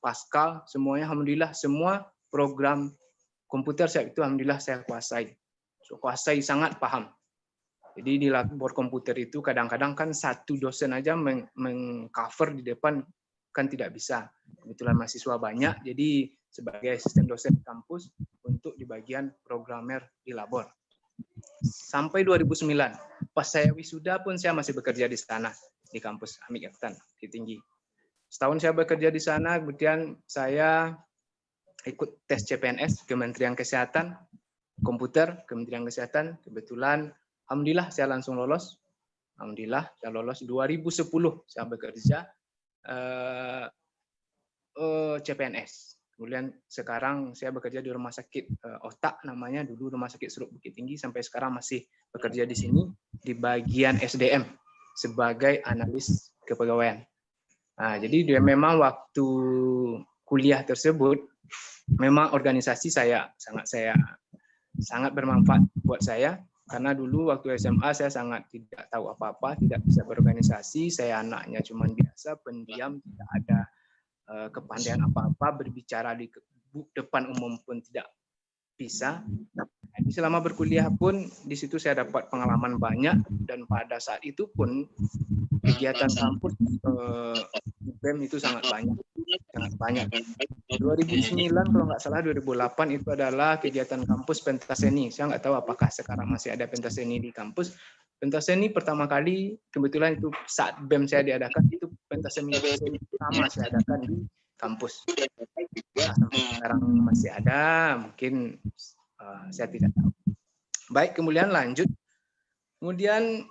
Pascal, semuanya alhamdulillah semua program komputer saya itu alhamdulillah saya kuasai. Kuasai, sangat paham. Jadi di labor komputer itu kadang-kadang kan satu dosen aja mengcover di depan kan tidak bisa. Kebetulan mahasiswa banyak, jadi sebagai asisten dosen di kampus untuk di bagian programmer di labor. Sampai 2009, pas saya wisuda pun saya masih bekerja di sana, di kampus Amik Yaftan, di Tinggi. Setahun saya bekerja di sana, kemudian saya ikut tes CPNS, Kementerian Kesehatan, komputer, Kementerian Kesehatan. Kebetulan, alhamdulillah saya langsung lolos. Alhamdulillah, saya lolos 2010, saya bekerja CPNS. Kemudian sekarang saya bekerja di Rumah Sakit Otak namanya, dulu Rumah Sakit Seruk Bukit Tinggi, sampai sekarang masih bekerja di sini di bagian SDM sebagai analis kepegawaian. Nah, jadi dia memang waktu kuliah tersebut memang organisasi sangat bermanfaat buat saya. Karena dulu waktu SMA saya sangat tidak tahu apa-apa, tidak bisa berorganisasi, saya anaknya cuman biasa, pendiam, tidak ada kepandaian apa-apa, berbicara di depan umum pun tidak bisa. Jadi selama berkuliah pun di situ saya dapat pengalaman banyak, dan pada saat itu pun kegiatan kampus BEM itu sangat banyak. 2009 kalau nggak salah 2008 itu adalah kegiatan kampus pentaseni. Saya nggak tahu apakah sekarang masih ada pentaseni di kampus. Pentaseni pertama kali kebetulan itu saat BEM saya diadakan, itu pentaseni pertama saya adakan di kampus. Nah, sampai sekarang masih ada, mungkin saya tidak tahu. Baik, kemudian lanjut. Kemudian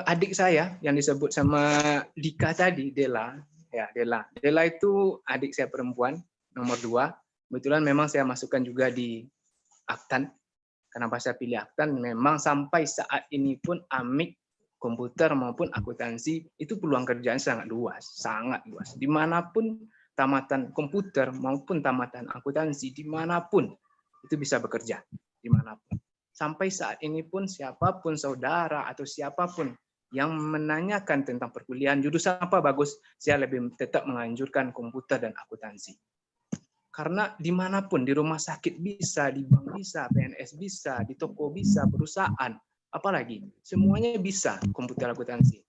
adik saya yang disebut sama Dika tadi, Dela. Ya, Dela itu adik saya perempuan, nomor 2. Kebetulan memang saya masukkan juga di Aktan. Kenapa saya pilih Aktan? Memang sampai saat ini pun amik komputer maupun akuntansi itu peluang kerjaan sangat luas. Dimanapun tamatan komputer maupun tamatan akuntansi, dimanapun itu bisa bekerja, dimanapun. Sampai saat ini pun siapapun saudara atau siapapun yang menanyakan tentang perkuliahan jurusan apa bagus, saya lebih tetap menganjurkan komputer dan akuntansi. Karena dimanapun, di rumah sakit bisa, di bank bisa, PNS bisa, di toko bisa, perusahaan, apalagi semuanya bisa komputer akuntansi.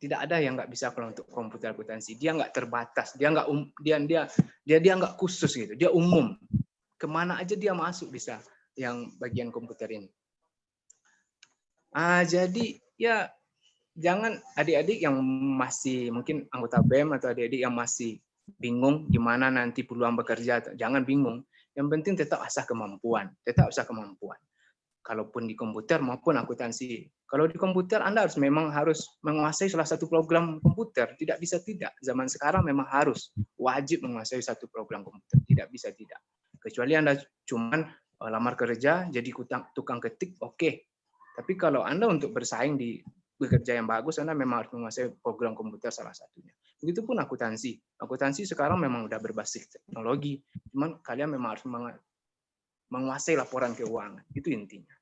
Tidak ada yang nggak bisa kalau untuk komputer akuntansi. Dia nggak terbatas, dia nggak khusus gitu, dia umum. Kemana aja dia masuk bisa yang bagian komputer ini. Jadi ya jangan adik-adik yang masih mungkin anggota BEM atau adik-adik yang masih bingung gimana nanti peluang bekerja, jangan bingung. Yang penting tetap asah kemampuan, Kalaupun di komputer maupun akuntansi. Kalau di komputer Anda memang harus menguasai salah satu program komputer, tidak bisa tidak. Zaman sekarang memang harus wajib menguasai satu program komputer, tidak bisa tidak. Kecuali Anda cuman lamar kerja jadi tukang ketik, oke. Tapi kalau Anda untuk bersaing di bekerja yang bagus, Anda memang harus menguasai program komputer salah satunya. Begitupun akuntansi. Akuntansi sekarang memang udah berbasis teknologi, cuman kalian memang harus menguasai laporan keuangan. Itu intinya.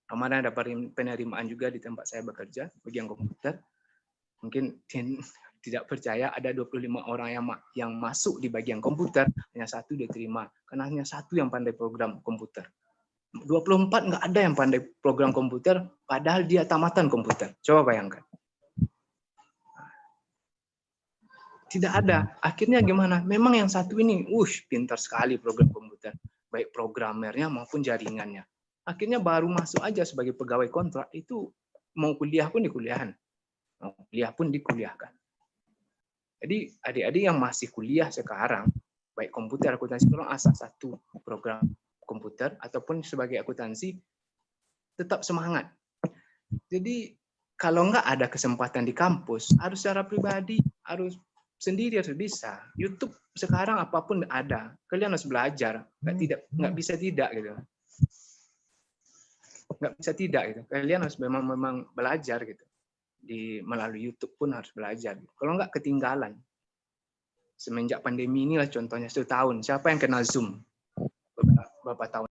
Kemarin ada penerimaan juga di tempat saya bekerja, bagian komputer. Mungkin tidak percaya, ada 25 orang yang masuk di bagian komputer, hanya 1 diterima. Karena hanya 1 yang pandai program komputer. 24 nggak ada yang pandai program komputer, padahal dia tamatan komputer. Coba bayangkan. Tidak ada. Akhirnya gimana? Memang yang 1 ini, pintar sekali program komputer. Baik programmernya maupun jaringannya. Akhirnya baru masuk aja sebagai pegawai kontrak, itu mau kuliah pun dikuliahkan. Mau kuliah pun dikuliahkan. Jadi adik-adik yang masih kuliah sekarang, baik komputer, akuntansi, tolong asah 1 program komputer ataupun sebagai akuntansi, tetap semangat. Jadi kalau nggak ada kesempatan di kampus, harus secara pribadi, harus sendiri harus bisa. YouTube sekarang apapun ada, kalian harus belajar, nggak bisa tidak gitu. Nggak bisa tidak gitu. Kalian harus memang belajar gitu. Melalui YouTube pun harus belajar. Kalau nggak ketinggalan. Semenjak pandemi inilah contohnya 1 tahun. Siapa yang kenal Zoom? Beberapa tahun